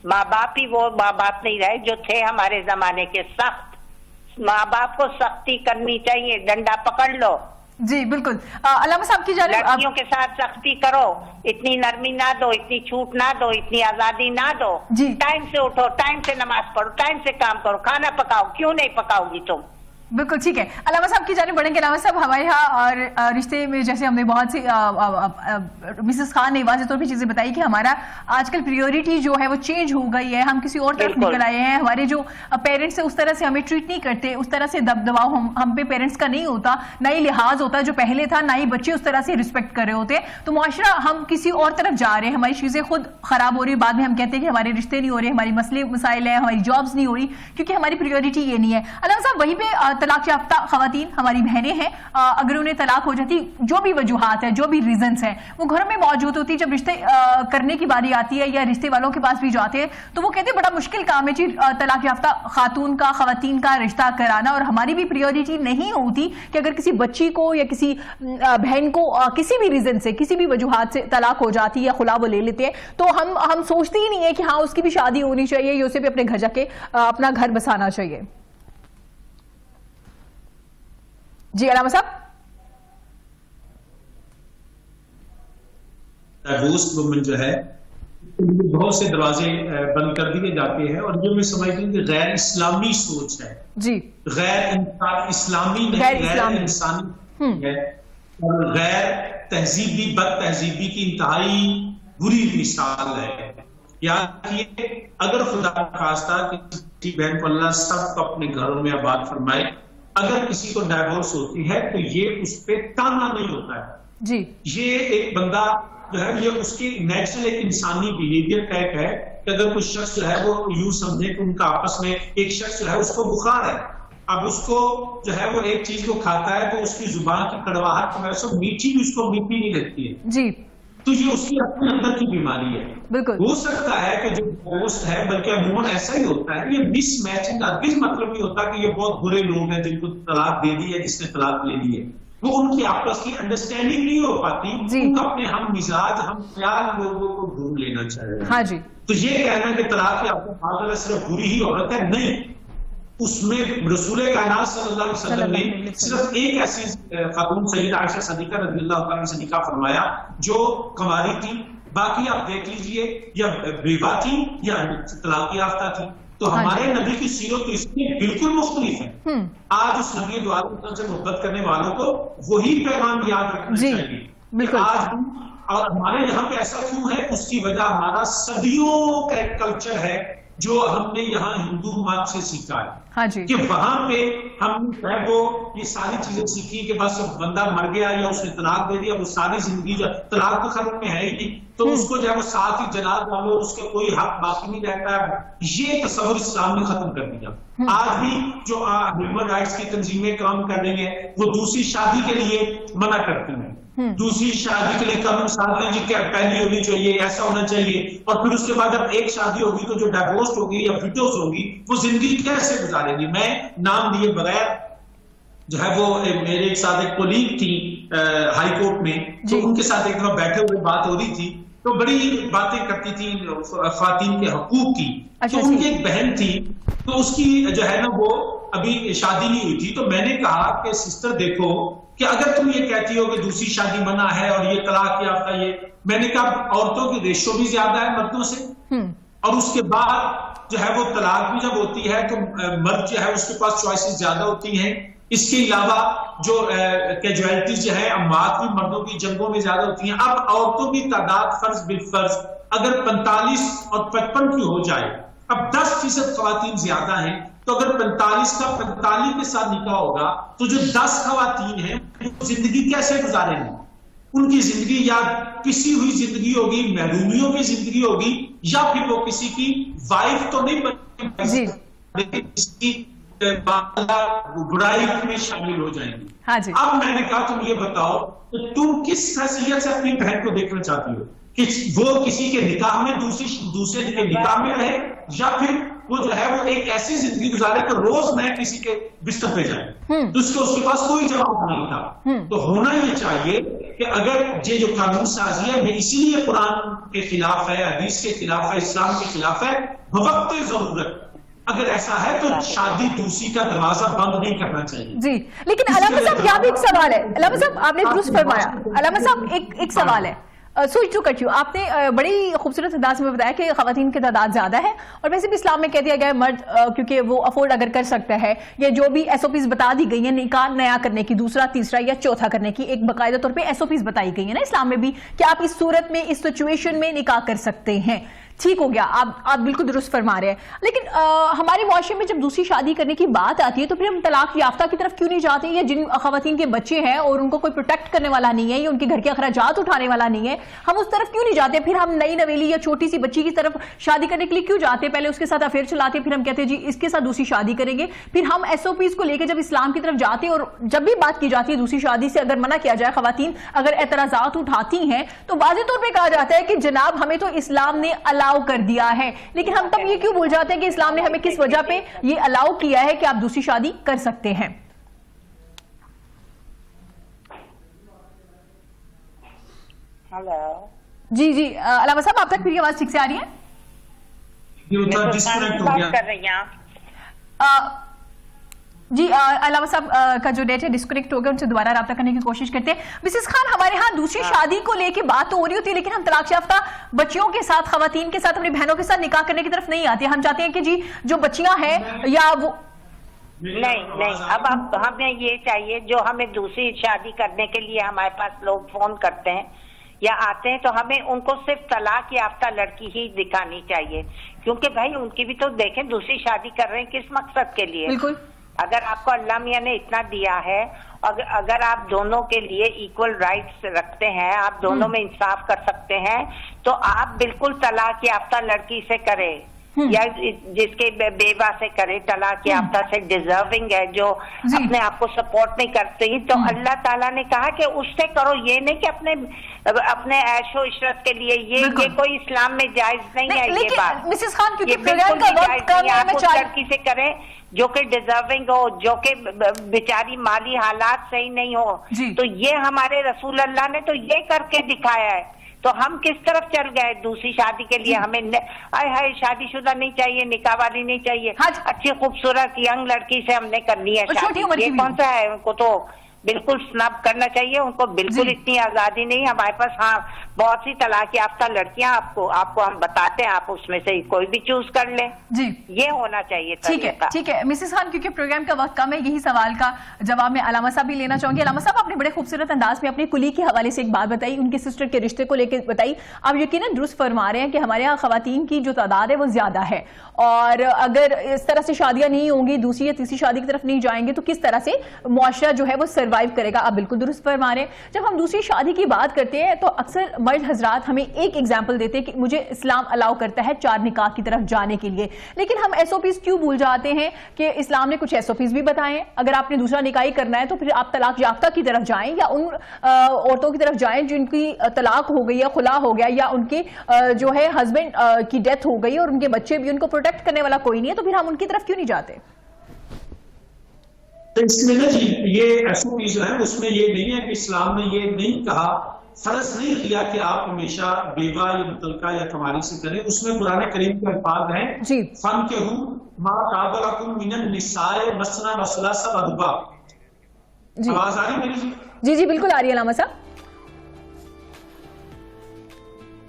ماں باپ ہی وہ ماں باپ نہیں رہے جو تھے ہمارے زمانے کے. سخت ماں باپ کو سختی کرنی چاہیے, ڈنڈا پکڑ لو. جی بالکل. علامہ صاحب کی جانب, لڑکیوں کے ساتھ سختی کرو, اتنی نرمی نہ دو, اتنی چھوٹ نہ دو, اتنی آزادی نہ دو. ٹائم سے اٹھو, ٹائم سے نماز پڑھو, ٹائم سے کام کرو, کھانا پکاؤ, کیوں نہیں پکاؤ گی تم؟ بالکل ٹھیک ہے. علامہ صاحب کی جانب بڑھیں گے. علامہ صاحب ہمارے یہاں اور رشتے میں جیسے ہم نے بہت سی مسز خان نے واضح طور پہ چیزیں بتائی کہ ہمارا آج کل پریورٹی جو ہے وہ چینج ہو گئی ہے, ہم کسی اور طرف نکل آئے ہیں. ہمارے جو پیرنٹس ہیں اس طرح سے ہمیں ٹریٹ نہیں کرتے, اس طرح سے دبدباؤ ہم پہ پیرنٹس کا نہیں ہوتا, نہ ہی لحاظ ہوتا جو پہلے تھا, نہ ہی بچے اس طرح سے رسپیکٹ کر رہے ہوتے. تو معاشرہ ہم کسی اور طرف جا رہے ہیں, ہماری چیزیں خود خراب ہو رہی, بعد میں ہم کہتے ہیں کہ ہمارے رشتے نہیں ہو رہے, ہماری مسئلے مسائل ہیں, ہماری جابس نہیں ہو رہی, کیونکہ ہماری پریورٹی یہ نہیں ہے. علامہ صاحب وہیں پہ طلاق یافتہ خواتین ہماری بہنیں ہیں, اگر انہیں طلاق ہو جاتی, جو بھی وجوہات ہیں, جو بھی ریزنز ہیں, وہ گھروں میں موجود ہوتی. جب رشتے کرنے کی باری آتی ہے یا رشتے والوں کے پاس بھی جاتے ہیں تو وہ کہتے ہیں بڑا مشکل کام ہے جی طلاق یافتہ خاتون کا, خواتین کا رشتہ کرانا, اور ہماری بھی پریورٹی نہیں ہوتی کہ اگر کسی بچی کو یا کسی بہن کو کسی بھی ریزن سے, کسی بھی وجوہات سے طلاق ہو جاتی ہے یا خلا وہ لے لیتے ہیں, تو ہم سوچتے ہی نہیں ہے کہ ہاں اس کی بھی شادی ہونی چاہیے یا اسے بھی اپنے گھر جا کے اپنا گھر بسانا چاہیے. جی علامہ صاحب. ڈائیورس وومن جو ہے بہت سے دروازے بند کر دیے جاتے ہیں, اور جو میں سمجھتی ہوں کہ غیر اسلامی سوچ ہے. جی, غیر اسلامی نہیں, غیر انسانی ہے, اور غیر تہذیبی, بد تہذیبی کی انتہائی بری مثال ہے. یاد رکھیے, اگر خدا خواستہ کسی بہن کو اللہ سب کو اپنے گھروں میں آباد فرمائے, اگر کسی کو ڈائیورس ہوتی ہے تو یہ اس پہ تانا نہیں ہوتا ہے. جی, یہ ایک بندہ جو ہے, یہ اس کی نیچرل ایک انسانی بیہیویئر ٹائپ ہے کہ اگر کوئی شخص جو ہے وہ یوں سمجھے کہ ان کا آپس میں ایک شخص جو ہے اس کو بخار ہے, اب اس کو جو ہے وہ ایک چیز کو کھاتا ہے تو اس کی زبان کی کڑواہٹ کی وجہ سے میٹھی بھی اس کو میٹھی نہیں لگتی ہے. جی, تو یہ اس کی اپنے اندر کی بیماری ہے. بالکل ہو سکتا ہے کہ جو دوست ہے, بلکہ عموماً ایسا ہی ہوتا ہے, یہ مس میچنگ ارگز مطلب نہیں ہوتا کہ یہ بہت برے لوگ ہیں جن کو طلاق دے دی ہے, جس نے طلاق لے لی ہے, وہ ان کی آپس کی انڈرسٹینڈنگ نہیں ہو پاتی. ان کو اپنے ہم مزاج, ہم خیال لوگوں کو ڈھونڈ لینا چاہیے. ہاں جی, تو یہ کہنا کہ طلاق یافتہ صرف بری ہی عورت ہے, نہیں. اس میں رسول کائنات صلی اللہ علیہ وسلم نے صرف ایک ایسی خاتون سیدہ عائشہ صدیقہ رضی اللہ تعالیٰ سے نکاح فرمایا جو کنواری تھی, باقی آپ دیکھ لیجئے یا بیوہ تھی یا طلاق یافتہ تھی. تو ہمارے نبی کی سیرت تو اس میں بالکل مختلف ہے. آج اس نبی دو عالم سے محبت کرنے والوں کو وہی پیغام یاد رکھنا چاہیے. آج اور ہمارے یہاں پہ ایسا کیوں ہے, اس کی وجہ ہمارا صدیوں کا ایک کلچر ہے جو ہم نے یہاں ہندو مت سے سیکھا ہے, کہ وہاں پہ ہم نے وہ یہ ساری چیزیں سیکھی کہ بس بندہ مر گیا یا اس نے طلاق دے دیا, وہ ساری زندگی جو طلاق تو خبر میں ہے ہی نہیں, تو اس کو جو ہے وہ ساتھ ہی جناب ڈالو, اس کے کوئی حق باقی نہیں رہتا ہے. یہ تصور اسلام نے ختم کر دیا. آج بھی جو ہیومن رائٹس کی تنظیمیں کام کر رہی ہیں وہ دوسری شادی کے لیے منع کرتی ہیں. دوسری شادی کے لیے قانون سازی جی کہ پہلی ہونی چاہیے, ایسا ہونا چاہیے, اور پھر اس کے بعد جب ایک شادی ہوگی تو جو ڈائیورس ہوگی یا وڈوز ہوگی وہ زندگی کیسے گزارے گی. میں نام لیے بغیر جو ہے وہ میرے ایک ساتھ ایک کولیگ تھی ہائی کورٹ میں, تو ان کے ساتھ ایک دفعہ بیٹھے ہوئے بات ہو رہی تھی, تو بڑی باتیں کرتی تھی خواتین کے حقوق کی. تو ان کی ایک بہن تھی, تو اس کی جو ہے نا وہ ابھی شادی نہیں ہوئی تھی. تو میں نے کہا کہ سسٹر دیکھو کہ اگر تم یہ کہتی ہو کہ دوسری شادی منع ہے اور یہ طلاق یافتہ, یہ میں نے کہا عورتوں کی ریشو بھی زیادہ ہے مردوں سے, اور اس کے بعد جو ہے وہ طلاق بھی جب ہوتی ہے تو مرد جو ہے اس کے پاس چوائسز زیادہ ہوتی ہیں. اس کے علاوہ جو کیجویلٹیز جو ہے اموات بھی مردوں کی جنگوں میں زیادہ ہوتی ہیں. اب عورتوں کی تعداد فرض بالفرض اگر 45 اور 55 کی ہو جائے, اب 10% خواتین زیادہ ہیں, تو اگر 45 کا 45 کے ساتھ نکاح ہوگا تو جو 10 خواتین ہیں وہ زندگی کیسے گزاریں گی؟ ان کی زندگی یا کسی ہوئی زندگی ہوگی, محرومیوں کی زندگی ہوگی, یا پھر وہ کسی کی وائف تو نہیں بنی, کسی کی برائی میں شامل ہو جائیں گی. اب میں نے کہا تم یہ بتاؤ کہ تم کس حیثیت سے اپنی بہن کو دیکھنا چاہتی ہو, کہ وہ کسی کے نکاح میں دوسرے کے نکاح میں رہے, یا پھر وہ جو ہے وہ ایک ایسی زندگی گزارے کہ روز میں کسی کے بستر پہ جائے, تو اس کے پاس کوئی جواب نہیں تھا. تو ہونا یہ چاہیے کہ اگر یہ جو قانون سازی ہے, اسی لیے قرآن کے خلاف ہے, حدیث کے خلاف ہے, اسلام کے خلاف ہے, بوقت ضرورت اگر ایسا ہے تو شادی دوسری کا دروازہ بند نہیں کرنا چاہیے. جی, لیکن علامہ صاحب یہاں بھی ایک سوال ہے. علامہ صاحب آپ نے درست فرمایا. علامہ صاحب ایک سوال ہے, سوچ ٹو کٹ یو, آپ نے بڑی خوبصورت انداز میں بتایا کہ خواتین کی تعداد زیادہ ہے, اور ویسے بھی اسلام میں کہہ دیا گیا ہے مرد کیونکہ وہ افورڈ اگر کر سکتا ہے, یا جو بھی ایس او پیز بتا دی گئی ہیں نکاح نیا کرنے کی, دوسرا تیسرا یا چوتھا کرنے کی, ایک باقاعدہ طور پہ ایس او پیز بتائی گئی ہیں نا اسلام میں بھی کہ آپ اس صورت میں اس سچویشن میں نکاح کر سکتے ہیں. ٹھیک ہو گیا, آپ بالکل درست فرما رہے ہیں, لیکن ہمارے معاشرے میں جب دوسری شادی کرنے کی بات آتی ہے تو پھر ہم طلاق یافتہ کی طرف کیوں نہیں جاتے ہیں؟ یا جن خواتین کے بچے ہیں اور ان کو کوئی پروٹیکٹ کرنے والا نہیں ہے یا ان کے گھر کے اخراجات اٹھانے والا نہیں ہے, ہم اس طرف کیوں نہیں جاتے؟ پھر ہم نئی نویلی یا چھوٹی سی بچی کی طرف شادی کرنے کے لیے کیوں جاتے ہیں؟ پہلے اس کے ساتھ افیئر چلاتے ہیں, پھر ہم کہتے ہیں جی اس کے ساتھ دوسری شادی کریں گے. پھر ہم ایس او پیز کو لے کے جب اسلام کی طرف جاتے ہیں اور جب بھی بات کی جاتی ہے دوسری شادی سے اگر منع کیا جائے, خواتین اگر اعتراضات اٹھاتی ہیں تو واضح طور پہ کہا جاتا ہے کہ جناب ہمیں تو اسلام نے الاؤ کر دیا ہے, لیکن ہم تب یہ کیوں بھول جاتے ہیں کہ اسلام نے ہمیں کس وجہ پہ یہ الاؤ کیا ہے کہ آپ دوسری شادی کر سکتے ہیں؟ ہلو جی جی علامہ صاحب, آپ تک میری آواز ٹھیک سے آ رہی ہے؟ بات کر رہی ہیں جی علامہ صاحب کا جو ڈیٹ ہے ڈسکنیکٹ ہو گیا, ان سے دوبارہ رابطہ کرنے کی کوشش کرتے ہیں. مسز خان, ہمارے ہاں دوسری شادی کو لے کے بات تو ہو رہی ہوتی ہے لیکن ہم طلاق یافتہ بچیوں کے ساتھ, خواتین کے ساتھ, اپنی بہنوں کے ساتھ نکاح کرنے کی طرف نہیں آتے. ہم چاہتے ہیں کہ جی جو بچیاں ہیں یا وہ نہیں, اب ہمیں یہ چاہیے جو ہمیں دوسری شادی کرنے کے لیے ہمارے پاس لوگ فون کرتے ہیں یا آتے ہیں تو ہمیں ان کو صرف طلاق یافتہ لڑکی ہی دکھانی چاہیے, کیونکہ بھائی ان کی بھی تو دیکھیں دوسری شادی کر رہے ہیں کس مقصد کے لیے. بالکل, اگر آپ کو اللہ میاں نے اتنا دیا ہے, اگر آپ دونوں کے لیے ایکول رائٹس رکھتے ہیں, آپ دونوں میں انصاف کر سکتے ہیں, تو آپ بالکل طلاق یافتہ لڑکی سے کریں یا جس کے بیوہ سے کرے. طلاق یافتہ سے ڈیزرونگ ہے جو اپنے آپ کو سپورٹ نہیں کرتی, تو اللہ تعالیٰ نے کہا کہ اس سے کرو, یہ نہیں کہ اپنے عیش و عشرت کے لیے. یہ کوئی اسلام میں جائز نہیں ہے یہ بات. مسز خان, یہ بالکل جائز نہیں ہے. آپ اس لڑکی سے کریں جو کہ ڈیزرونگ ہو, جو کہ بیچاری مالی حالات صحیح نہیں ہو. تو یہ ہمارے رسول اللہ نے تو یہ کر کے دکھایا ہے. تو ہم کس طرف چل گئے دوسری شادی کے لیے؟ ہمیں شادی شدہ نہیں چاہیے, نکاح والی نہیں چاہیے, اچھی خوبصورت ینگ لڑکی سے ہم نے کرنی ہے شادی. یہ کون سا ہے؟ ان کو تو بالکل سنب کرنا چاہیے, ان کو بالکل اتنی آزادی نہیں. ہمارے پاس ہاں بہت سی طلاق یافتہ لڑکیاں آپ کو ہم بتاتے ہیں, آپ اس میں سے کوئی بھی چوز کر لیں. جی, یہ ہونا چاہیے. ٹھیک ہے مسز خان, کیونکہ پروگرام کا وقت کم ہے, یہی سوال کا جواب میں علامہ صاحب بھی لینا چاہوں گی. علامہ صاحب, آپ نے بڑے خوبصورت انداز میں اپنے کلی کے حوالے سے ایک بات بتائی, ان کی سسٹر کے رشتے کو لے کے بتائی. آپ یقیناً درست فرما رہے ہیں کہ ہمارے یہاں خواتین کی جو تعداد ہے وہ زیادہ ہے, اور اگر اس طرح سے شادیاں نہیں ہوں گی, دوسری یا تیسری شادی کی طرف نہیں جائیں گے, تو کس طرح سے معاشرہ جو ہے وہ سروائیو کرے گا. آپ بالکل درست فرما رہے ہیں. جب ہم دوسری شادی کی بات کرتے ہیں تو اکثر مرد حضرات ہمیں ایک ایگزامپل دیتے ہیں کہ مجھے اسلام الاؤ کرتا ہے 4 نکاح کی طرف جانے کے لیے, لیکن ہم ایس او پیز کیوں بھول جاتے ہیں کہ اسلام نے کچھ ایس او پیز بھی بتائے ہیں. اگر آپ نے دوسرا نکاح ہی کرنا ہے تو پھر آپ طلاق یافتہ کی طرف جائیں, یا ان عورتوں کی طرف جائیں جن کی طلاق ہو گئی یا خلا ہو گیا, یا ان کے جو ہے ہسبینڈ کی ڈیتھ ہو گئی اور ان کے بچے بھی, ان کو پروٹیکٹ کرنے والا کوئی نہیں ہے, تو پھر ہم ان کی طرف کیوں نہیں جاتے؟ اس میں نا جی یہ ایس او پیز جو ہے اس میں یہ نہیں ہے کہ اسلام نے یہ نہیں کہا, فرض نہیں کیا کہ آپ ہمیشہ بیوہ یا متعلقہ یا کماری سے کریں. اس میں قرآن کریم کے الفاظ ہیں فَانْكِحُوا مَا طَابَ لَكُم مِّنَ النِّسَاءِ مَثْنَىٰ وَثُلَاثَ وَرُبَاعَ. آواز آ رہی ہے میری؟ جی بالکل آ رہی ہے علامہ صاحب.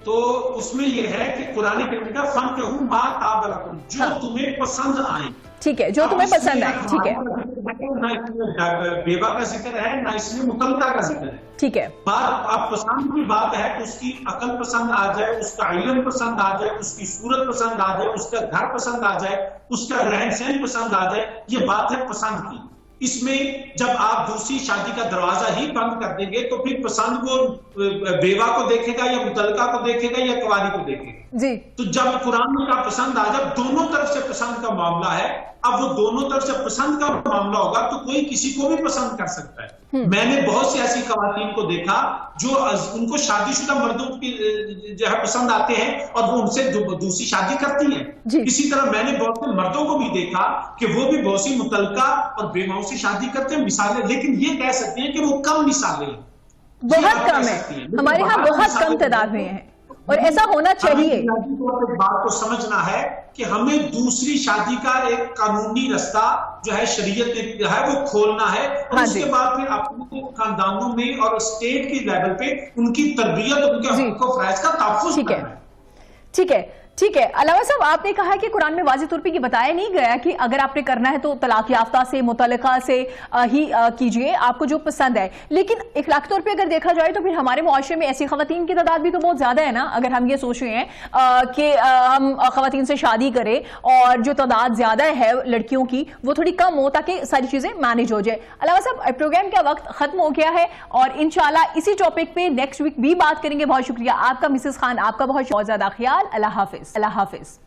تو اس میں یہ ہے کہ قرآن کریم کا فَانْكِحُوا مَا طَابَ لَكُم, جو تمہیں پسند آئیں. ٹھیک ہے, جو تمہیں پسند آئے. ٹھیک ہے, نہ بیوہ کا ذکر ہے نہ اس میں متعلقہ کا ذکر ہے. ٹھیک ہے, بات آپ پسند کی بات ہے کہ اس کی عقل پسند آ جائے, اس کا علم پسند آ جائے, اس کی صورت پسند آ جائے, اس کا گھر پسند آ جائے, اس کا رہن سہن پسند آ جائے. یہ بات ہے پسند کی. اس میں جب آپ دوسری شادی کا دروازہ ہی بند کر دیں گے تو پھر پسند وہ بیوہ کو دیکھے گا یا متعلقہ کو دیکھے گا یا کنواری کو دیکھے گا. جی, تو جب قرآن کا پسند آ جب دونوں طرف سے پسند کا معاملہ ہے, اب وہ دونوں طرف سے پسند کا معاملہ ہوگا تو کوئی کسی کو بھی پسند کر سکتا ہے. میں نے بہت سی ایسی خواتین کو دیکھا جو ان کو شادی شدہ مردوں کی جو ہے پسند آتے ہیں اور وہ ان سے دوسری شادی کرتی ہیں. اسی طرح میں نے بہت سے مردوں کو بھی دیکھا کہ وہ بھی بہت سی متعلقہ اور بیواؤں سے شادی کرتے ہیں. مثالیں, لیکن یہ کہہ سکتے ہیں کہ وہ کم مثالیں ہیں, بہت کم ہے, ہمارے ہاں بہت کم تعداد میں ہیں, اور ایسا ہونا چاہیے. بات کو سمجھنا ہے کہ ہمیں دوسری شادی کا ایک قانونی رستہ جو ہے شریعت نے جو ہے وہ کھولنا ہے, اور اس کے بعد پھر اپنے خاندانوں میں اور اسٹیٹ کی لیول پہ ان کی تربیت اور ان کے حقوق و فرائض کا تحفظ کرنا ہے. ٹھیک ہے, ٹھیک ہے علامہ صاحب، آپ نے کہا کہ قرآن میں واضح طور پہ یہ بتایا نہیں گیا کہ اگر آپ نے کرنا ہے تو طلاق یافتہ سے، مطلقہ سے ہی کیجئے، آپ کو جو پسند ہے. لیکن اخلاقی طور پہ اگر دیکھا جائے تو پھر ہمارے معاشرے میں ایسی خواتین کی تعداد بھی تو بہت زیادہ ہے نا. اگر ہم یہ سوچ رہے ہیں کہ ہم خواتین سے شادی کریں اور جو تعداد زیادہ ہے لڑکیوں کی وہ تھوڑی کم ہو تاکہ ساری چیزیں مینج ہو جائے. علامہ صاحب، پروگرام کا وقت ختم ہو گیا ہے اور انشاءاللہ اسی ٹاپک پہ نیکسٹ ویک بھی بات کریں گے. بہت شکریہ آپ کا مسز خان، آپ کا بہت زیادہ خیال. اللہ حافظ. اللہ حافظ.